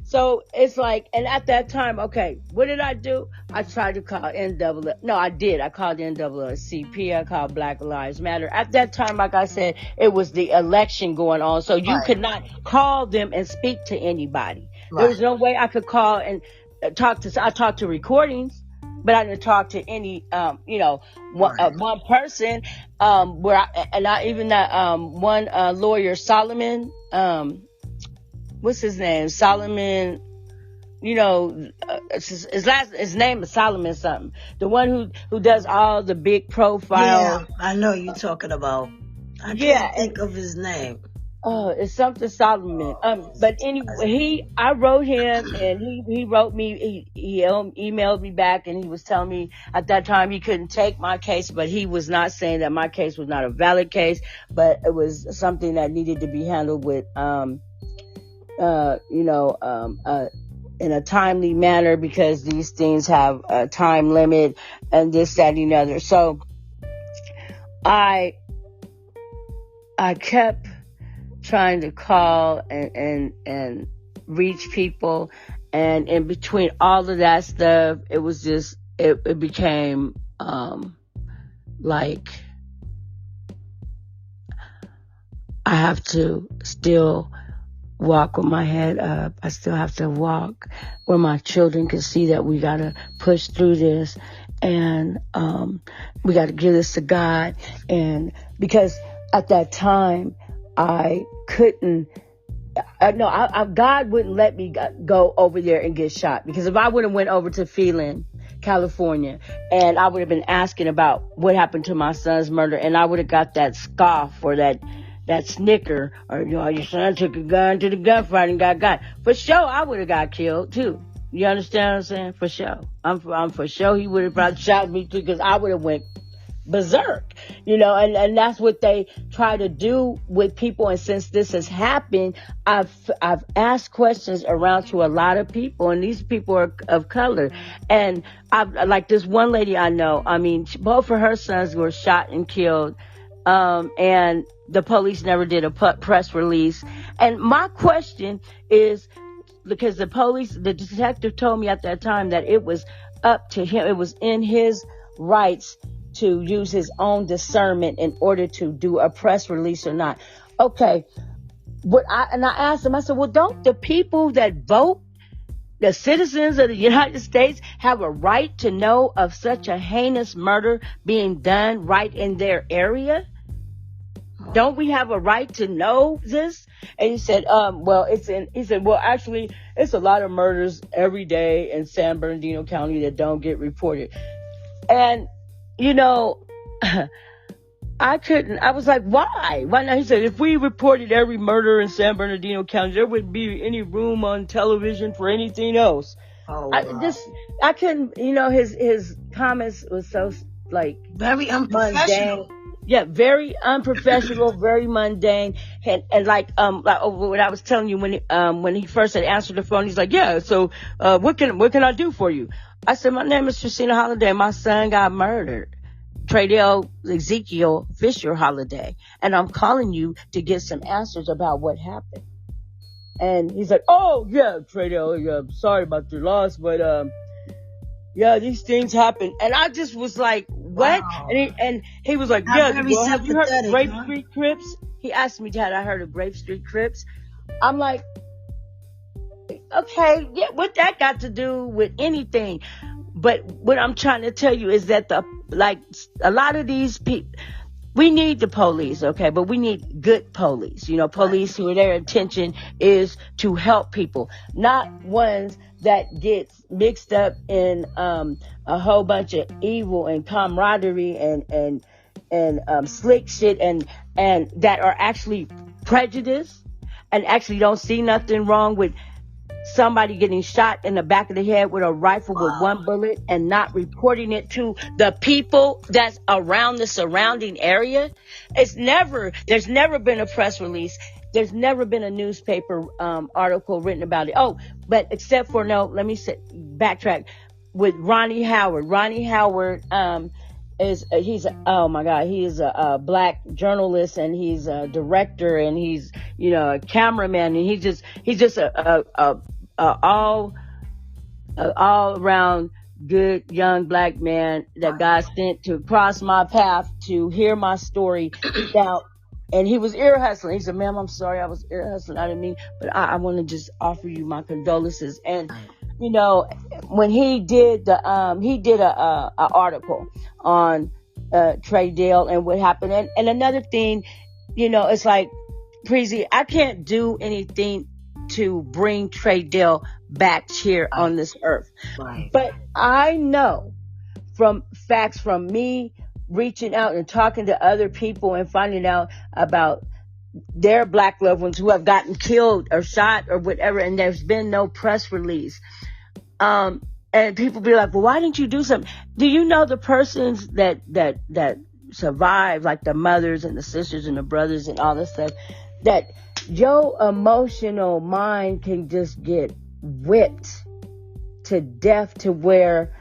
So it's like, and at that time, okay, what did I do? I tried to call NAACP. No, I did. I called NAACP. I called Black Lives Matter. At that time, like I said, it was the election going on. So you could not call them and speak to anybody. Right. There was no way I could call and I talked to recordings, but I didn't talk to any, one person, one lawyer, Solomon, what's his name? Solomon, his name is Solomon something. The one who does all the big profiles. Yeah, I know you're talking about. I can't think of his name. Oh, it's something Solomon. But anyway, I wrote him and he wrote me, he emailed me back and he was telling me at that time he couldn't take my case, but he was not saying that my case was not a valid case, but it was something that needed to be handled with, in a timely manner because these things have a time limit and this, that, and the other. So I kept trying to call and reach people. And in between all of that stuff, it was just, it became, like, I have to still walk with my head up. I still have to walk where my children can see that we got to push through this, and we got to give this to God. And because at that time I couldn't, God wouldn't let me go over there and get shot, because if I would have went over to Phelan, California, and I would have been asking about what happened to my son's murder, and I would have got that scoff or that snicker, or, your son took a gun to the gunfight and got. For sure, I would have got killed too. You understand what I'm saying? For sure. I'm for sure he would have probably shot me too, because I would have went berserk, and that's what they try to do with people. And since this has happened, I've asked questions around to a lot of people, and these people are of color. And I've, like this one lady I know, both of her sons were shot and killed. And the police never did a press release. And my question is, because the detective told me at that time that it was up to him, it was in his rights to use his own discernment in order to do a press release or not. Okay. I asked him, I said, well, don't the people that vote, the citizens of the United States, have a right to know of such a heinous murder being done right in their area? Don't we have a right to know this? And he said, actually, it's a lot of murders every day in San Bernardino County that don't get reported. And, I was like, why? Why not? He said, if we reported every murder in San Bernardino County, there wouldn't be any room on television for anything else. Oh, wow. I couldn't, his comments was so, like, very unprofessional. Mundane. Yeah, very unprofessional, very mundane, and like what I was telling you when he first had answered the phone, he's like, yeah, so what can I do for you? I said, my name is Tracina Holliday. My son got murdered, Tradell Ezekiel Fisher Holliday, and I'm calling you to get some answers about what happened. And he's like, oh yeah, Tradell, yeah, sorry about your loss, but yeah, these things happen. And I just was like, what? Wow. And he was like, yeah, have you heard of Grape Street Crips? He asked me, had I heard of Grape Street Crips? I'm like, okay, yeah, what that got to do with anything? But what I'm trying to tell you is that a lot of these people, we need the police, okay, but we need good police, police who their intention is to help people, not ones that gets mixed up in a whole bunch of evil and camaraderie and slick shit and that are actually prejudiced and actually don't see nothing wrong with somebody getting shot in the back of the head with a rifle with one bullet and not reporting it to the people that's around the surrounding area. There's never been a press release. There's never been a newspaper article written about it. Oh, but except for, backtrack with Ronnie Howard. Ronnie Howard he is a black journalist, and he's a director, and he's a cameraman, and he's just a all around good young black man that God sent to cross my path to hear my story out. And he was ear hustling. He said, ma'am, I'm sorry, I was ear hustling. I didn't mean, but I want to just offer you my condolences. And, when he did a article on, Tradell and what happened. And another thing, it's like, Preezy, I can't do anything to bring Tradell back here on this earth. Right. But I know from facts from me reaching out and talking to other people and finding out about their black loved ones who have gotten killed or shot or whatever, and there's been no press release. And people be like, well, why didn't you do something? Do you know the persons that survive, like the mothers and the sisters and the brothers and all this stuff, that your emotional mind can just get whipped to death to where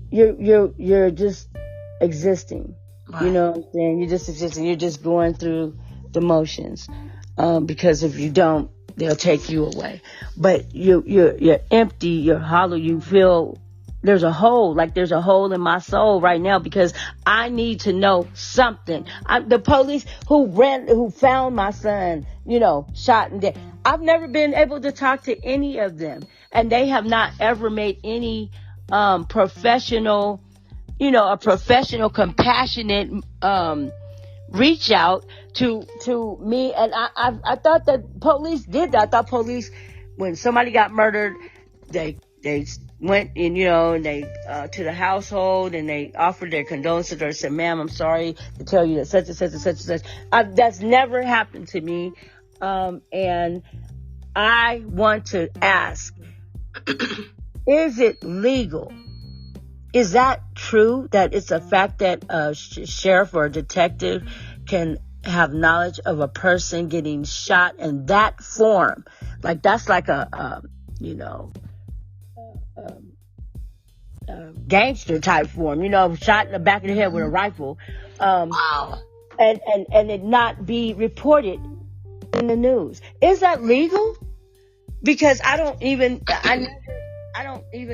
you're just existing. Right. You know what I'm saying? You're just existing. You're just going through the motions. because if you don't, they'll take you away. But you're empty, you're hollow, you feel there's a hole, like there's a hole in my soul right now because I need to know something. The police who found my son, shot and dead. I've never been able to talk to any of them, and they have not ever made any professional, a professional, compassionate reach out to me. And I thought that police did that. I thought police, when somebody got murdered, they went in, and they to the household and they offered their condolences or said, "Ma'am, I'm sorry to tell you that such and such and such and such." That's never happened to me. And I want to ask, is it legal? Is that true, that it's a fact that a sheriff or a detective can have knowledge of a person getting shot in that form? Like, that's like a gangster type form, shot in the back of the head with a rifle. Wow. And it not be reported in the news. Is that legal? Because I don't even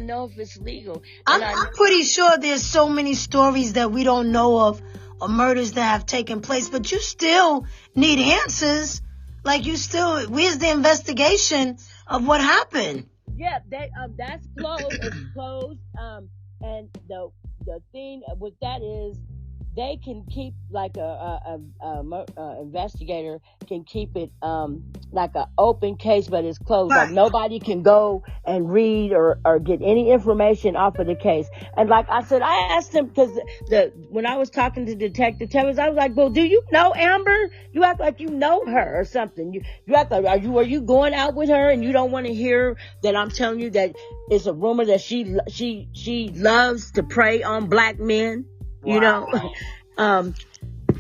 know if it's legal. I'm pretty sure there's so many stories that we don't know of, or murders that have taken place, but you still need answers. Like, where's the investigation of what happened? Yeah, that's closed. It's closed. And the thing with that is, they can keep, like a investigator can keep it like an open case, but it's closed. Right. Like, nobody can go and read or get any information off of the case. And like I said, I asked him, because when I was talking to Detective Tevez, I was like, "Well, do you know Amber? You act like you know her or something. You act like, are you going out with her and you don't want to hear that I'm telling you that it's a rumor that she loves to prey on black men?" Wow.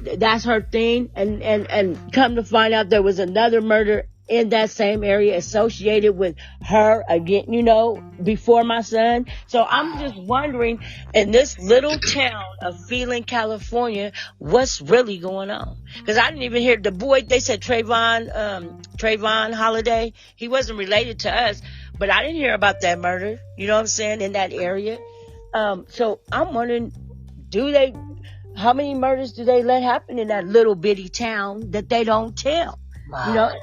That's her thing. And come to find out, there was another murder in that same area associated with her again, before my son. So I'm just wondering, in this little town of Phelan, California, what's really going on? Because I didn't even hear the boy. They said Tracina Holliday. He wasn't related to us, but I didn't hear about that murder. You know what I'm saying? In that area. So I'm wondering, how many murders do they let happen in that little bitty town that they don't tell? Wow.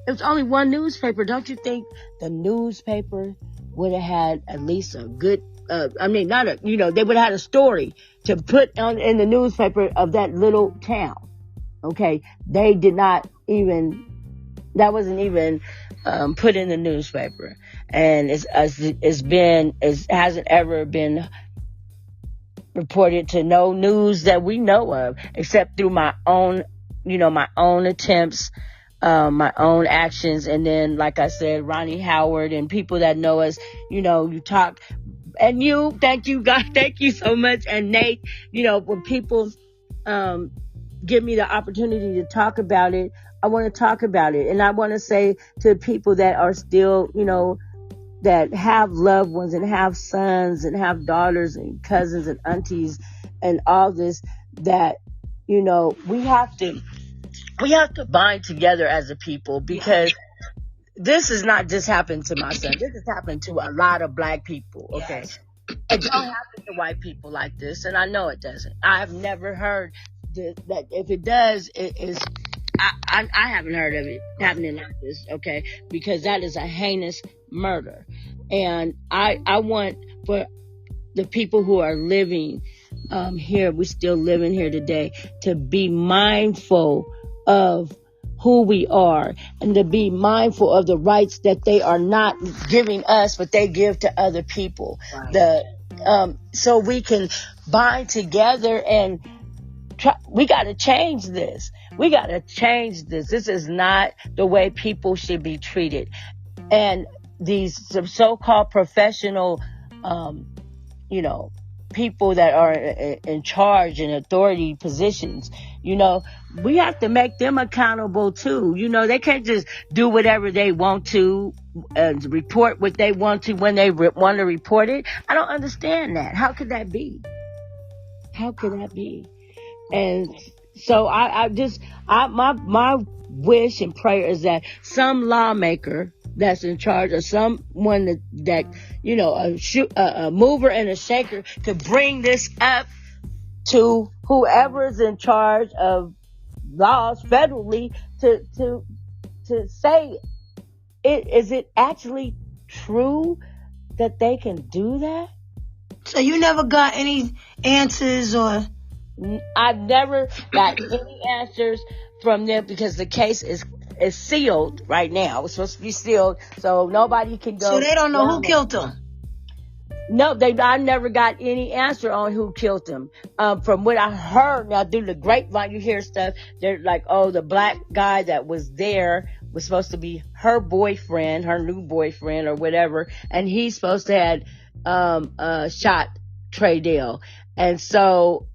It's only one newspaper. Don't you think the newspaper would have had at least a good, they would have had a story to put in the newspaper of that little town. Okay. They did not even, that wasn't even put in the newspaper. And it hasn't ever been reported to no news that we know of, except through my own attempts, my own actions. And then, like I said, Ronnie Howard and people that know us, you talk, and thank you, God, thank you so much. And Nate, when people, give me the opportunity to talk about it, I want to talk about it. And I want to say to people that are still, that have loved ones and have sons and have daughters and cousins and aunties and all this, that, we have to bind together as a people, because this has not just happened to my son. This has happened to a lot of black people. Okay. Yes. It don't happen to white people like this. And I know it doesn't. I've never heard that if it does, it is, I haven't heard of it happening like this. Okay. Because that is a heinous murder. And I want for the people who are living here, we're still living here today, to be mindful of who we are, and to be mindful of the rights that they are not giving us, but they give to other people. Right. So we can bind together and we got to change this. We got to change this. This is not the way people should be treated. And these so-called professional, people that are in charge and authority positions, we have to make them accountable too. They can't just do whatever they want to, report what they want to when they want to report it. I don't understand that. How could that be? How could that be? And so my wish and prayer is that some lawmaker that's in charge, or someone that you know, a mover and a shaker, could bring this up to whoever's in charge of laws federally to say, is it actually true that they can do that? So you never got any answers, or? I've never got any answers from them because the case is sealed right now. It's supposed to be sealed, so nobody can go. So they don't know who killed them? No, I never got any answer on who killed him. From what I heard, now through the grapevine, you hear stuff. They're like, oh, the black guy that was there was supposed to be her boyfriend, her new boyfriend or whatever, and he's supposed to have shot Trey Dale. And so,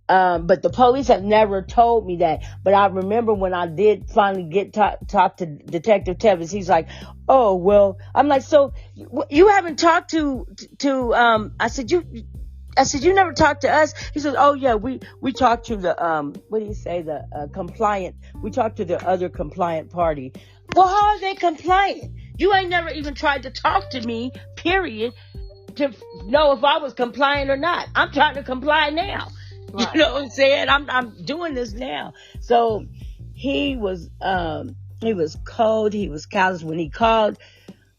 but the police have never told me that. But I remember when I did finally talk to Detective Tevis, he's like, oh, well, I'm like, so you haven't talked to I said, you never talked to us? He says, oh yeah, we talked to the, what do you say? The, compliant, we talked to the other compliant party. Well, how are they compliant? You ain't never even tried to talk to me, period, to know if I was compliant or not. I'm trying to comply now. Right. You know what I'm saying? I'm doing this now. So he was cold. He was callous when he called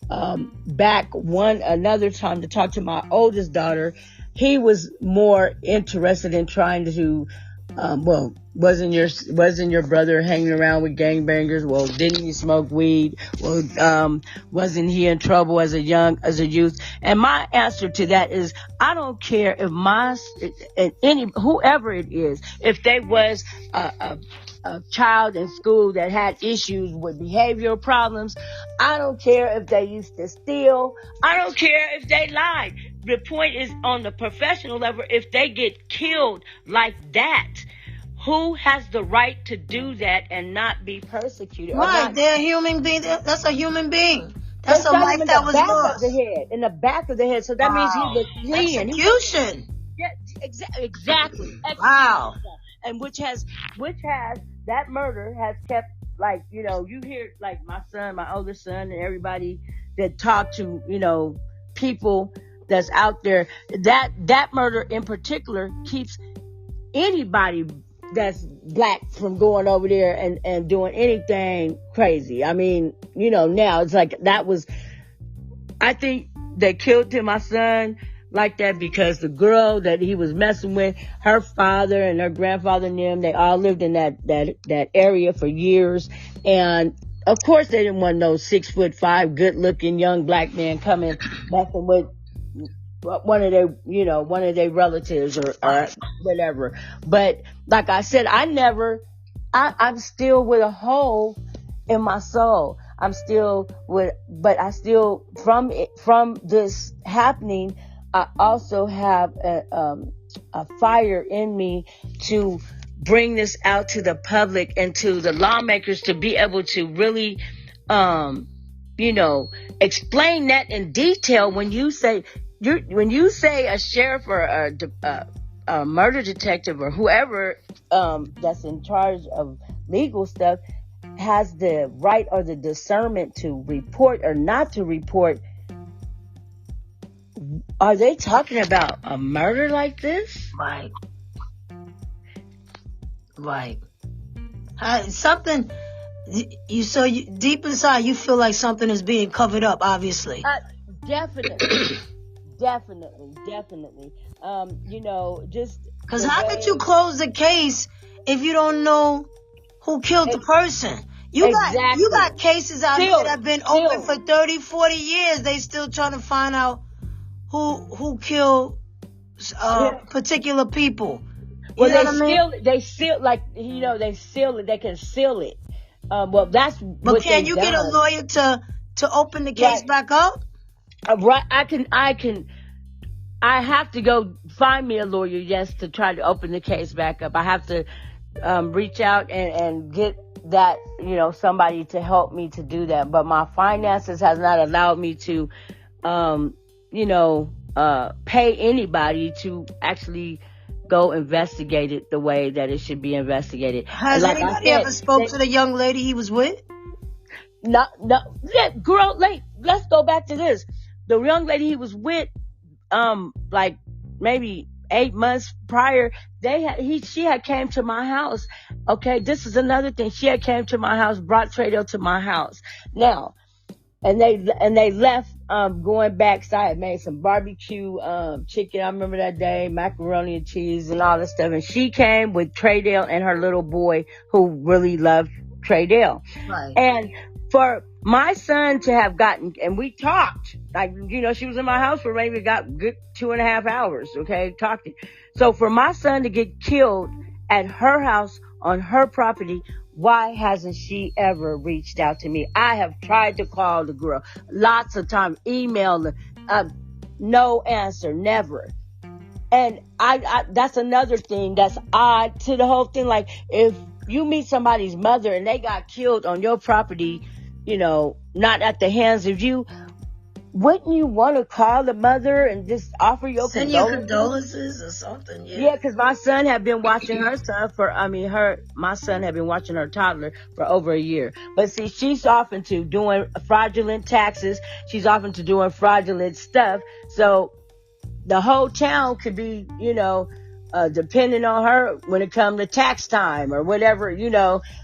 back another time to talk to my oldest daughter. He was more interested in trying to, wasn't your brother hanging around with gangbangers? Well, didn't he smoke weed? Well, wasn't he in trouble as a youth? And my answer to that is, I don't care if whoever it is, if they was a child in school that had issues with behavioral problems. I don't care if they used to steal. I don't care if they lied. The point is, on the professional level, if they get killed like that, who has the right to do that and not be persecuted? Right, they're a human being. That's a human being. That's a life that was lost. In the back of the head. So that means he was fleeing. Execution. Yeah, exactly. Wow. And which has that murder has kept, like, you know, you hear like my oldest son, and everybody that talk to, you know, people that's out there, that murder in particular keeps anybody that's black from going over there and doing anything crazy. I mean, you know, now it's like I think they killed my son like that because the girl that he was messing with, her father and her grandfather and them, they all lived in that area for years. And of course they didn't want no 6'5" good looking young black man coming messing with one of their relatives or whatever. But like I said, I'm still with a hole in my soul. But I still, from this happening, I also have a fire in me to bring this out to the public and to the lawmakers to be able to really, explain that in detail. When you say a sheriff or a murder detective or whoever that's in charge of legal stuff has the right or the discernment to report or not to report, are they talking about a murder like this? Right. Something, deep inside, you feel like something is being covered up, obviously. Definitely. Just because how could you close the case if you don't know who killed the person? You got cases out here that have been open for 30, 40 years. They still trying to find out who killed particular people. Well, they seal it. They can seal it. Well, that's. But can you get a lawyer to open the case back up? Right. I have to go find me a lawyer, yes, to try to open the case back up. I have to reach out and get that, somebody to help me to do that. But my finances has not allowed me to, pay anybody to actually go investigate it the way that it should be investigated. Has like anybody ever spoke to the young lady he was with? No, girl, let's go back to this. The young lady he was with, like maybe 8 months prior, she had came to my house. Okay, this is another thing. She had came to my house, brought Trado to my house. Now, and they left, going back. So I had made some barbecue, chicken. I remember that day, macaroni and cheese and all that stuff. And she came with Traydale and her little boy who really loved Traydale. Right. And for my son to have gotten, and we talked, like, she was in my house for maybe got good 2.5 hours, okay, talking. So for my son to get killed at her house on her property, why hasn't she ever reached out to me? I have tried to call the girl lots of times, email her, no answer, never. And I that's another thing that's odd to the whole thing. Like, if you meet somebody's mother and they got killed on your property, not at the hands of you, wouldn't you want to call the mother and just offer your Send your condolences or something? Yeah, because my son had been watching her son my son had been watching her toddler for over a year. But see, she's off into doing fraudulent taxes. She's off into doing fraudulent stuff. So the whole town could be, depending on her when it comes to tax time or whatever,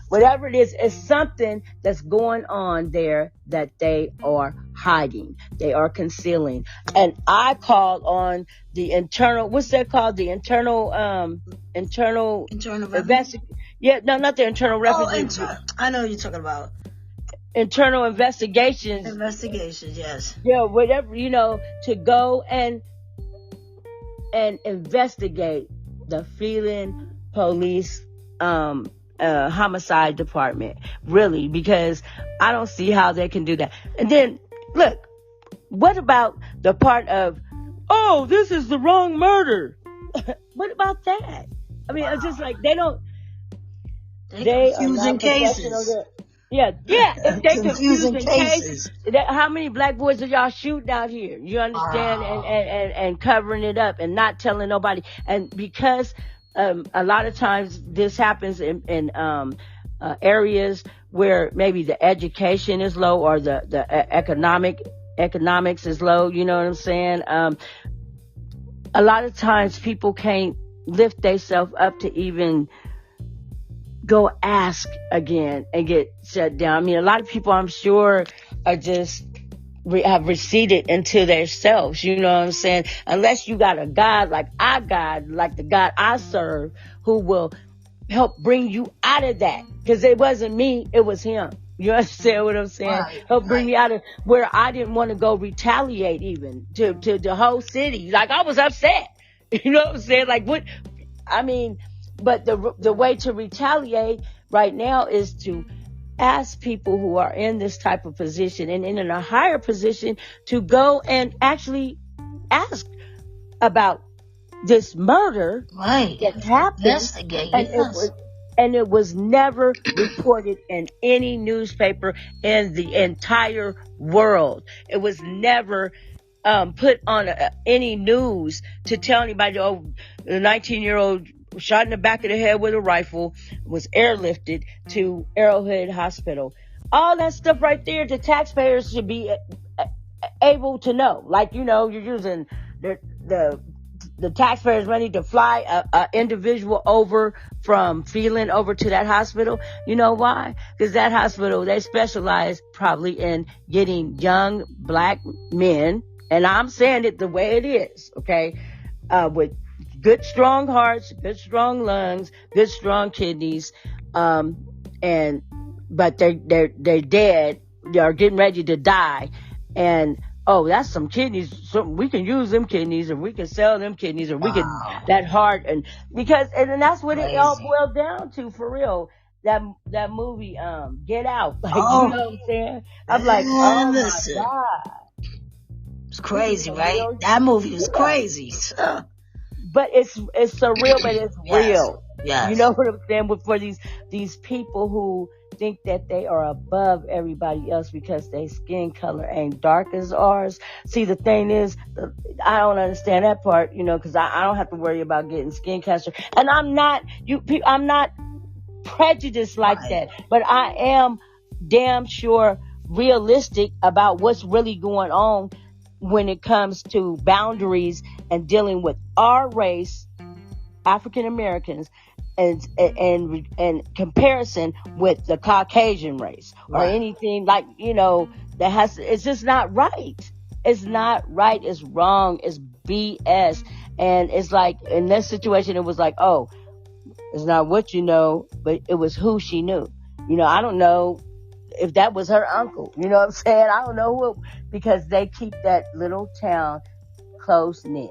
whatever it is, it's something that's going on there that they are hiding. They are concealing. And I called on the internal, what's that called? The internal yeah, no, not the internal revenue. I know what you're talking about. Internal investigations. Investigations, yes. Yeah, whatever, to go and investigate the Phelan Police Homicide Department, really, because I don't see how they can do that. And then, look, what about the part of, oh, this is the wrong murder? What about that? I mean, it's just like they are confusing cases. Yeah. If they confusing cases, how many black boys are y'all shooting out here? You understand? And covering it up and not telling nobody. And because a lot of times this happens in areas where maybe the education is low or the economics is low. You know what I'm saying? A lot of times people can't lift themselves up to even go ask again and get shut down. I mean, a lot of people, I'm sure, are just have receded into themselves. You know what I'm saying? Unless you got a God like the God I serve, who will help bring you out of that. Because it wasn't me, it was him. You understand what I'm saying? Right, help bring me out of where I didn't want to go retaliate even to the whole city. Like, I was upset. You know what I'm saying? Like, what? I mean, but the way to retaliate right now is to ask people who are in this type of position and in a higher position to go and actually ask about this murder that happened. Investigate. And it was never reported in any newspaper in the entire world. It was never put on any news to tell anybody, oh, the 19-year-old shot in the back of the head with a rifle, was airlifted to Arrowhead Hospital. All that stuff right there, the taxpayers should be able to know. Like, you're using the taxpayers' money to fly a individual over from Phelan over to that hospital. You know why? Because that hospital, they specialize probably in getting young black men, and I'm saying it the way it is, okay, with good strong hearts, good strong lungs, good strong kidneys, but they're dead. They are getting ready to die, and oh, that's some kidneys. So we can use them kidneys, or we can sell them kidneys, or we can that heart, and that's what it all boils down to, for real. That movie, Get Out, like, you know what I'm saying? I'm like, oh my God, it's crazy, right? That movie was crazy. But it's surreal, but it's real. Yes. You know what I'm saying? But for these people who think that they are above everybody else because their skin color ain't dark as ours. See, the thing is, I don't understand that part, because I don't have to worry about getting skin cancer. And I'm not prejudiced like that, but I am damn sure realistic about what's really going on when it comes to boundaries and dealing with our race, African Americans, and comparison with the Caucasian race or anything like, it's just not right. It's not right. It's wrong. It's BS. And it's like in this situation, it was like, oh, it's not what you know, but it was who she knew. I don't know if that was her uncle. You know what I'm saying? I don't know who, because they keep that little town close knit.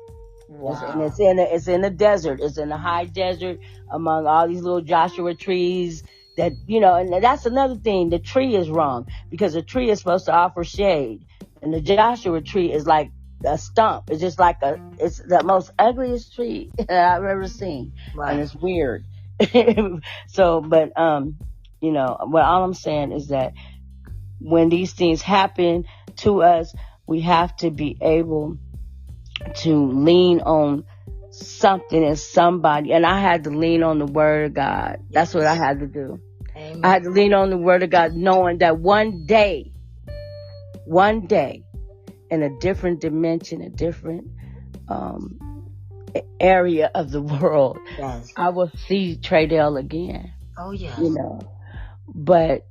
Wow. And it's in the desert. It's in the high desert among all these little Joshua trees that, and that's another thing. The tree is wrong because the tree is supposed to offer shade. And the Joshua tree is like a stump. It's just like it's the most ugliest tree that I've ever seen. Right. And it's weird. So, but, what all I'm saying is that when these things happen to us, we have to be able to lean on something and somebody. And I had to lean on the word of God. That's what I had to do. Amen. I had to lean on the word of God, knowing that one day, in a different dimension, a different area of the world, I will see Tradell again. Oh, yeah. But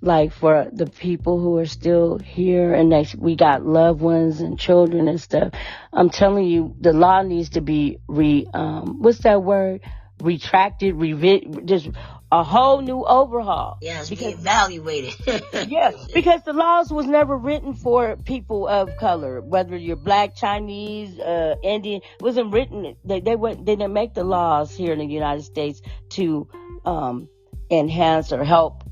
like for the people who are still here and we got loved ones and children and stuff, I'm telling you, the law needs to be what's that word? Retracted, just a whole new overhaul. Yes, be evaluated. Yeah, because the laws was never written for people of color, whether you're black, Chinese, Indian. It wasn't written. They didn't make the laws here in the United States to enhance or help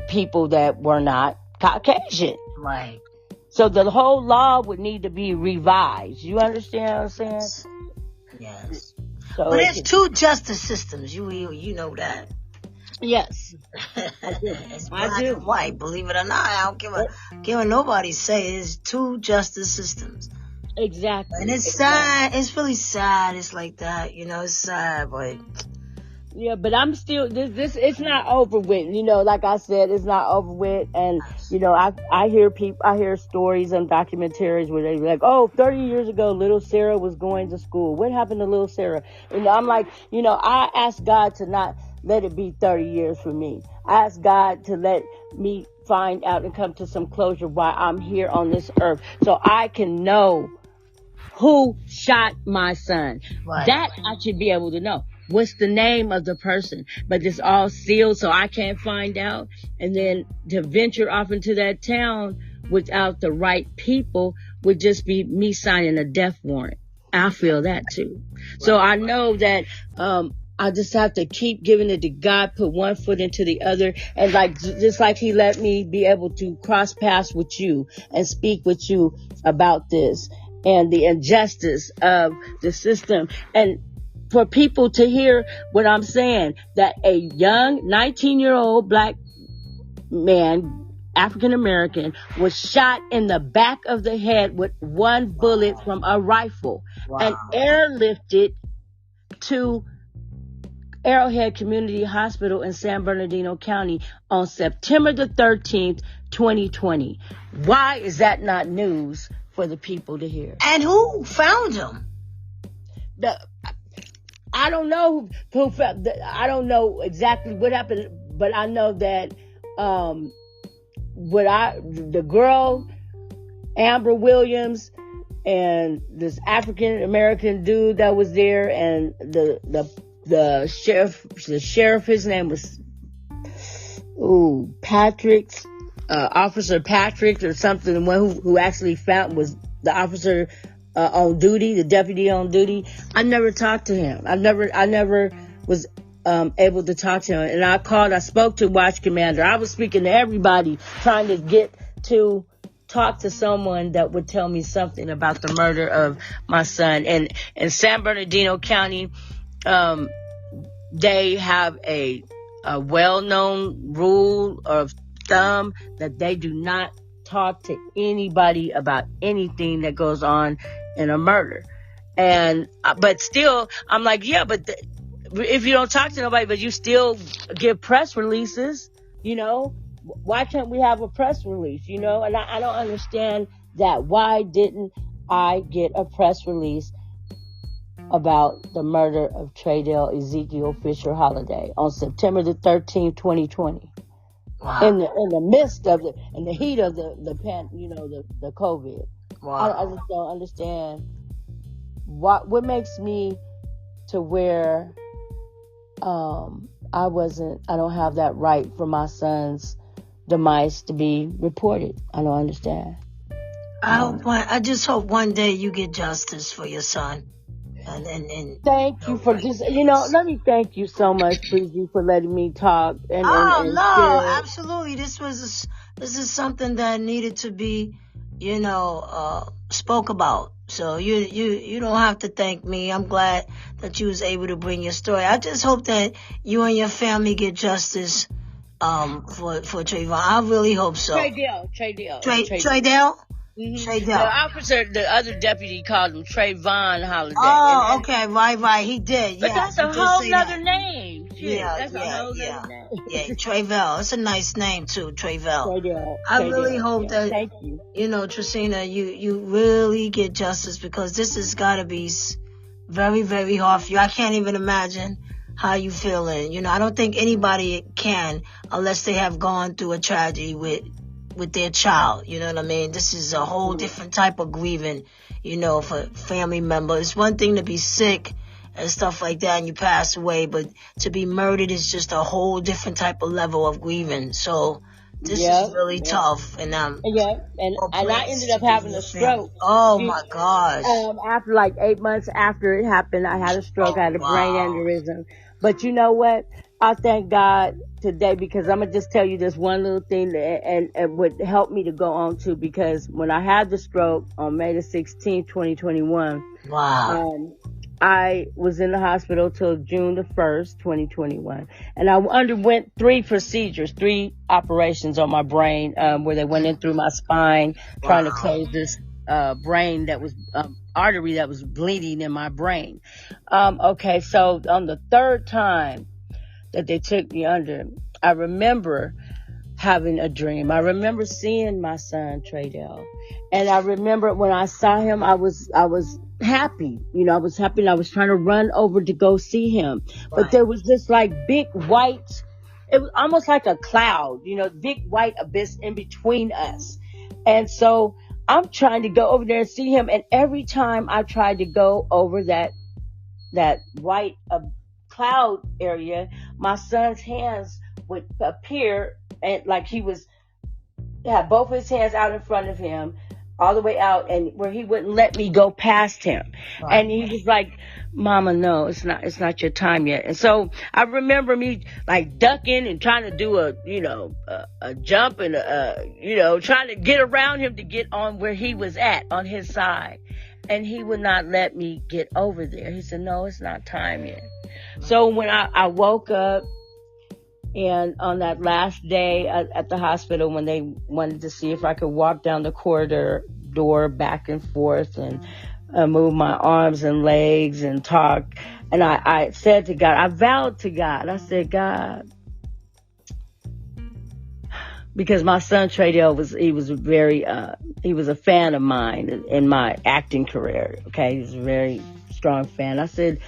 people that were not Caucasian. Right. So the whole law would need to be revised. You understand what I'm saying? Yes. So well, there's two justice systems. You know that. Yes. It's black and white. Believe it or not, I don't give a nobody say it's two justice systems. Exactly. And it's sad. It's really sad. It's like that. It's sad, but. Yeah, but I'm still, this, it's not over with. Like I said, it's not over with. And, I hear stories and documentaries where they're like, oh, 30 years ago, little Sarah was going to school. What happened to little Sarah? I'm like, I ask God to not let it be 30 years for me. I ask God to let me find out and come to some closure why I'm here on this earth so I can know who shot my son. Right. That I should be able to know. What's the name of the person? But it's all sealed, so I can't find out. And then to venture off into that town without the right people would just be me signing a death warrant. I feel that too. So I know that I just have to keep giving it to God, put one foot into the other, and just like He let me be able to cross paths with you and speak with you about this and the injustice of the system, and for people to hear what I'm saying, that a young 19-year-old black man, African American, was shot in the back of the head with one bullet from a rifle and airlifted to Arrowhead Community Hospital in San Bernardino County on September the 13th, 2020. Why is that not news for the people to hear? And who found him? I don't know who found. I don't know exactly what happened, but I know that the girl Amber Williams and this African American dude that was there, and the sheriff, his name was Officer Patrick or something. The one who actually found was the officer on duty, the deputy on duty. I never talked to him. I never was able to talk to him. And I spoke to Watch Commander. I was speaking to everybody, trying to get to talk to someone that would tell me something about the murder of my son. And in San Bernardino County, they have a a well-known rule of thumb that they do not talk to anybody about anything that goes on in a murder. And but still, I'm like, yeah, but if you don't talk to nobody, but you still give press releases, why can't we have a press release? And I don't understand that. Why didn't I get a press release about the murder of Traydell Ezekiel Fisher Holliday on September the 13th, 2020? Wow. In the midst of in the heat of the COVID. Wow. I just don't understand what makes me to where I don't have that right for my son's demise to be reported. I don't understand. I just hope one day you get justice for your son. And thank you for just, let me thank you so much, Priji, for letting me talk. And absolutely. This is something that needed to be, spoke about. So you don't have to thank me. I'm glad that you was able to bring your story. I just hope that you and your family get justice, for Trayvon. I really hope so. Traydell. Traydell? Mm-hmm. The officer, the other deputy, called him Trayvon Holliday. Oh, okay, right. He did. But that's a whole nother name. That's a whole other name. Yeah, Trayvell. It's a nice name too, Trayvell. Traydell. I really hope that, thank you. Tracina, you really get justice, because this has got to be very, very hard for you. I can't even imagine how you feeling. I don't think anybody can, unless they have gone through a tragedy with their child. You know what I mean? This is a whole different type of grieving, for family members. It's one thing to be sick and stuff like that and you pass away, but to be murdered is just a whole different type of level of grieving. So this is really tough. And and I ended up having a stroke. Oh my gosh. After like 8 months after it happened, I had a stroke. I had a brain aneurysm. But you know what? I thank God today, because I'm going to just tell you this one little thing and would help me to go on to, because when I had the stroke on May the 16th, 2021, I was in the hospital till June the 1st, 2021. And I underwent 3 operations on my brain, where they went in through my spine, trying to close this brain that was artery that was bleeding in my brain. Okay, so on the 3rd time that they took me under, I remember having a dream. I remember seeing my son Traydell, and I remember when I saw him, I was happy. I was happy, and I was trying to run over to go see him, but there was this like big white. It was almost like a cloud, big white abyss in between us, and so I'm trying to go over there and see him, and every time I tried to go over that white cloud area, my son's hands would appear, and like he had both his hands out in front of him, all the way out, and where he wouldn't let me go past him. Right. And he was like, "Mama, no, it's not your time yet." And so I remember me like ducking and trying to do a jump and trying to get around him to get on where he was at on his side. And he would not let me get over there. He said, "No, it's not time yet." So when I woke up, and on that last day at the hospital, when they wanted to see if I could walk down the corridor door back and forth and move my arms and legs and talk, and I said to God, I vowed to God, I said, "God," because my son Traydell he was a fan of mine in my acting career. Okay, he was a very strong fan. I said,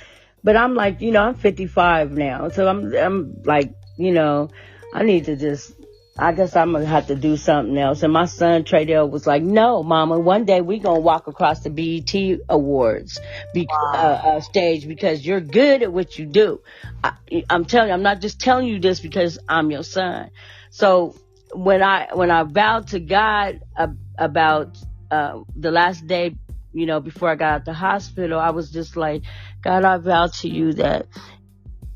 but I'm like, I'm 55 now, so I'm like, I need to I guess I'm gonna have to do something else. And my son Traydell was like, "No, Mama, one day we gonna walk across the BET Awards stage, because you're good at what you do." I'm telling you, I'm not just telling you this because I'm your son. So when I vowed to God about the last day, before I got out the hospital, I was just like, "God, I vow to you that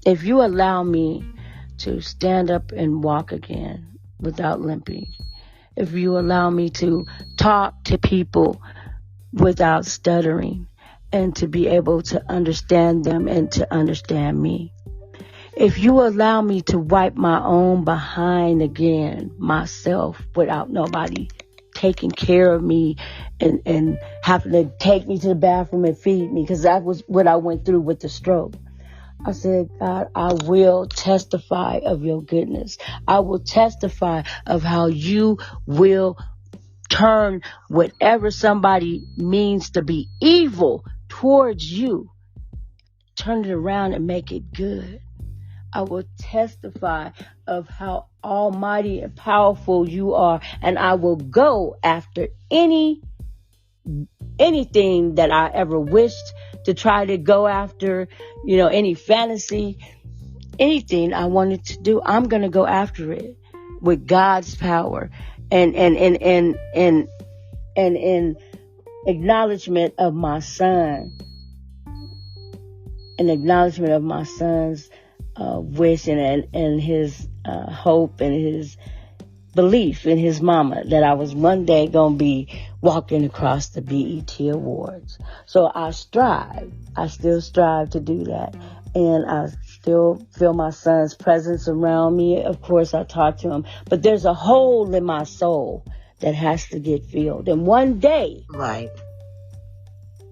if you allow me to stand up and walk again without limping, if you allow me to talk to people without stuttering, and to be able to understand them and to understand me, if you allow me to wipe my own behind again myself without nobody taking care of me and having to take me to the bathroom and feed me, because that was what I went through with the stroke. I said, God, I will testify of your goodness. I will testify of how you will turn whatever somebody means to be evil towards you, turn it around and make it good. I will testify of how almighty and powerful you are, and I will go after anything that I ever wished to try to go after, any fantasy, anything I wanted to do. I'm going to go after it with God's power and in acknowledgement of my son, an acknowledgement of my son's wish and his hope and his belief in his mama that I was one day going to be walking across the BET Awards. So I still strive to do that. And I still feel my son's presence around me. Of course, I talk to him, but there's a hole in my soul that has to get filled. And one day, Right.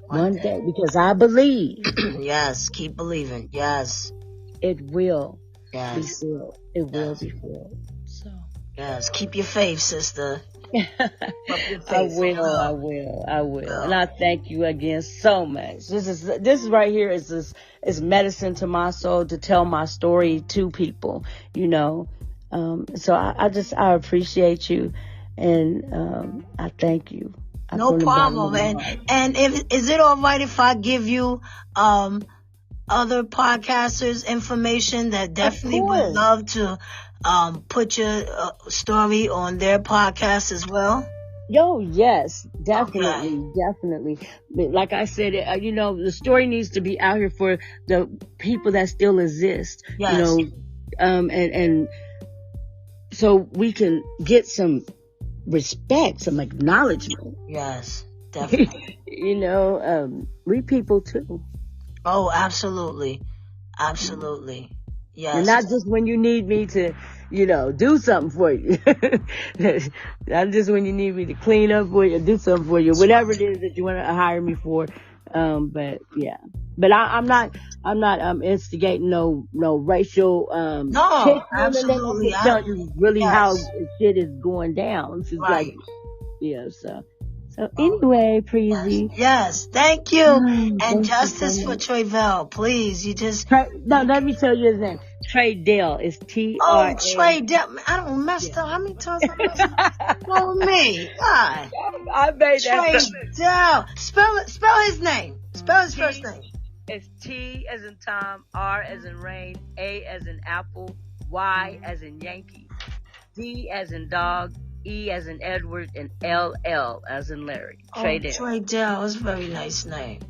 one day, because I believe. Yes, keep believing. Yes. It will be Yes. filled. It will be filled. So. Yes. Keep your faith, sister. Keep your I faith. will. Well. And I thank you again so much. This is right here is medicine to my soul, to tell my story to people, So I appreciate you, and I thank you. No problem. And is it all right if I give you other podcasters information that definitely would love to put your story on their podcast as well? Yo, yes, definitely, Okay. definitely. Like I said, the story needs to be out here for the people that still exist. Yes. And so we can get some respect, some acknowledgement. Yes, definitely. We people too. Oh, absolutely. Absolutely. Yes. And not just when you need me to, do something for you. Not just when you need me to clean up for you, do something for you, whatever it is that you want to hire me for. But yeah, but I'm not instigating no racial, No, absolutely. I'm just telling you really Yes. how shit is going down. It's just Right. So anyway, Preezy. Yes, thank you. Thank And you justice so for much. Trayvell, please. You just Let me tell you his name. Trey Dell is T-R-A. Oh, Trey Dell. I don't messed up. How many times I messed up? Oh, me. God. I made Trey that. Dell. Spell his name. Spell his first name. It's T as in Tom, R as in rain, A as in apple, Y as in Yankee, D as in dog, E as in Edward, and LL as in Larry. Trey Dell. Trey Dell. That's a very nice name.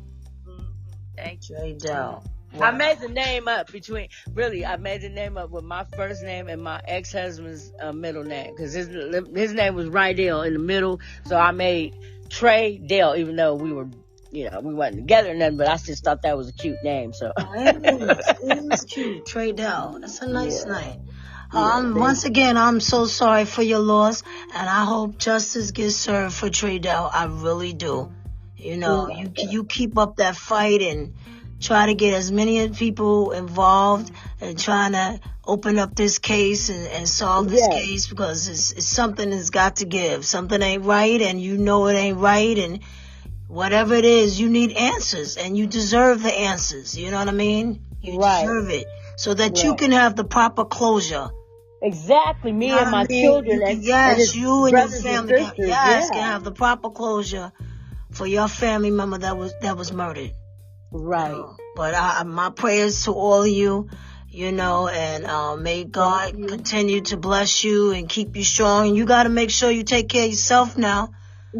Thank you. Trey Dell. I made the name up I made the name up with my first name and my ex-husband's middle name, because his name was Rydell in the middle, so I made Trey Dell, even though we were, we wasn't together or nothing, but I just thought that was a cute name, so. It is cute. Trey Dell. That's a nice name. Once again, I'm so sorry for your loss, and I hope justice gets served for Trey Dell. I really do. You keep up that fight and try to get as many people involved and trying to open up this case and solve this case, because it's something that's got to give. Something ain't right, and it ain't right, and whatever it is, you need answers, and you deserve the answers. You know what I mean? You deserve it, so that you can have the proper closure. Exactly, me and my children. You and your family sisters, can have the proper closure for your family member that was murdered. Right. But my prayers to all of you, and may God continue to bless you and keep you strong. And you got to make sure you take care of yourself now.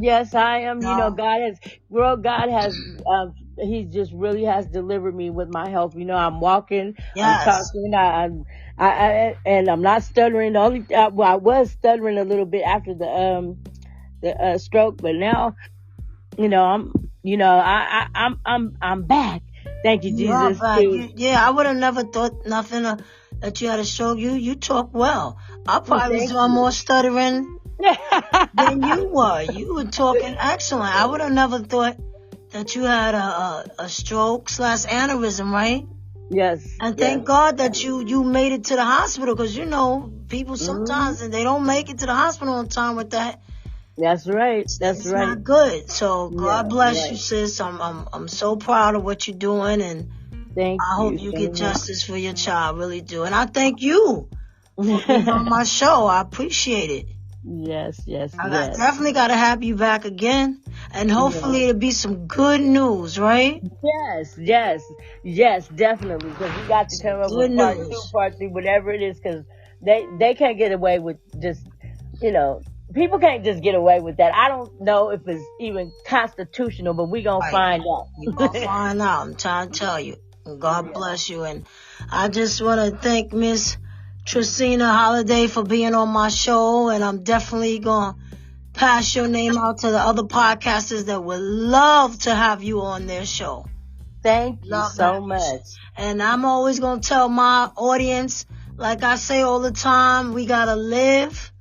Yes, I am. God has, he just really has delivered me with my health. I'm walking, I'm talking, and I'm not stuttering. I was stuttering a little bit after the stroke, but now, I'm back. Thank you, Jesus. I would have never thought nothing of that you had a stroke. You talk well. I probably was thank doing you. more stuttering than you were. You were talking excellent. I would have never thought that you had a stroke / aneurysm, right? Yes. And thank God that you made it to the hospital, because you know people Mm-hmm. sometimes they don't make it to the hospital on time with that. That's right. That's It's right. not good. So God Yeah, bless right. you, sis. I'm so proud of what you're doing, and Thank I hope you. you Thank get justice for your child. Really do. And I thank you for being on my show. I appreciate it. Yes. I definitely got to have you back again. And hopefully it'll be some good news, right? Yes, definitely. Because we got to come up Good with part news. 2, part 3, whatever it is. Because they can't get away with just, people can't just get away with that. I don't know if it's even constitutional, but we gonna find out. You're going to find out. I'm trying to tell you. And God bless you. And I just want to thank Miss Tracina Holliday for being on my show. And I'm definitely going to pass your name out to the other podcasters that would love to have you on their show. Thank you so much. And I'm always going to tell my audience, like I say all the time, we got to live,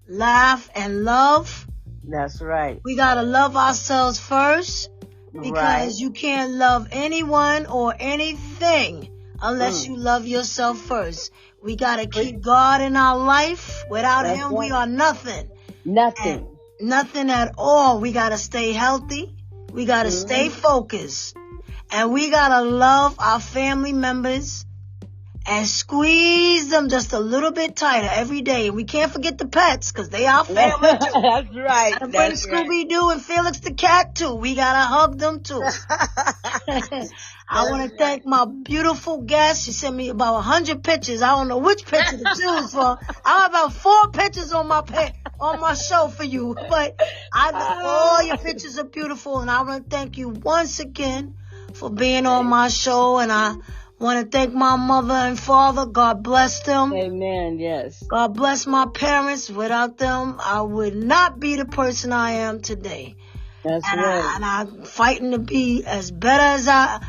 laugh, and love. That's right. We got to love ourselves first, because you can't love anyone or anything unless you love yourself first. We got to keep God in our life. Without him, we are nothing. Nothing at all. We got to stay healthy. We got to stay focused. And we got to love our family members and squeeze them just a little bit tighter every day. And we can't forget the pets, because they are family too. That's right. And bring Scooby-Doo and Felix the cat too. We got to hug them too. I want to thank my beautiful guest. She sent me about 100 pictures. I don't know which picture to choose from. I have about 4 pictures on my show for you. But all your pictures are beautiful. And I want to thank you once again for being on my show. And I want to thank my mother and father. God bless them. Amen. Yes. God bless my parents. Without them, I would not be the person I am today. That's right. And I'm fighting to be as better as I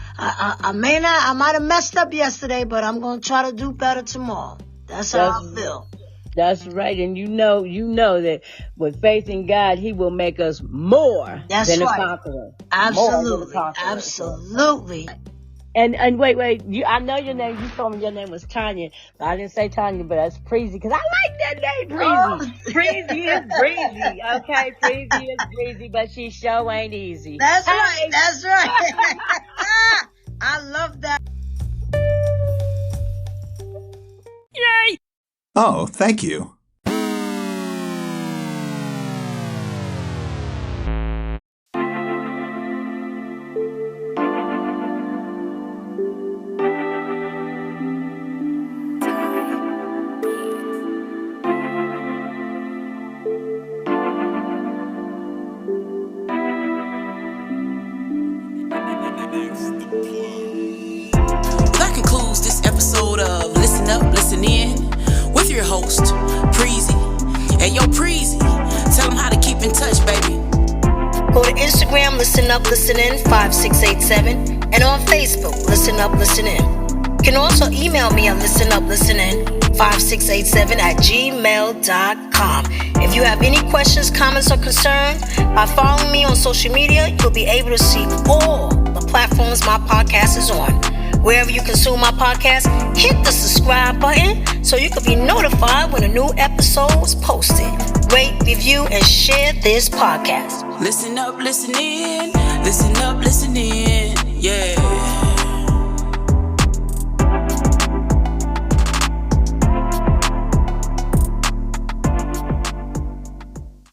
might have messed up yesterday, but I'm going to try to do better tomorrow. That's how I feel. That's right. And you know that with faith in God, he will make us more than a conqueror. Absolutely. Absolutely. And wait, I know your name. You told me your name was Tanya. But I didn't say Tanya, but that's Preezy, because I like that name, Preezy. Preezy is breezy. Okay, Preezy is breezy, but she sure ain't easy. That's right. I love that. Yay! Oh, thank you. That concludes this episode of Listen Up, Listen In with your host, Preezy. Hey, yo, Preezy, tell them how to keep in touch, baby. Go to Instagram, Listen Up, Listen In 5687, and on Facebook, Listen Up, Listen In. You can also email me at listenuplisten5687@gmail.com. If you have any questions, comments, or concerns, by following me on social media, you'll be able to see all the platforms my podcast is on. Wherever you consume my podcast, hit the subscribe button so you can be notified when a new episode is posted. Rate, review, and share this podcast. Listen up, listen in. Listen up, listen in. Yeah.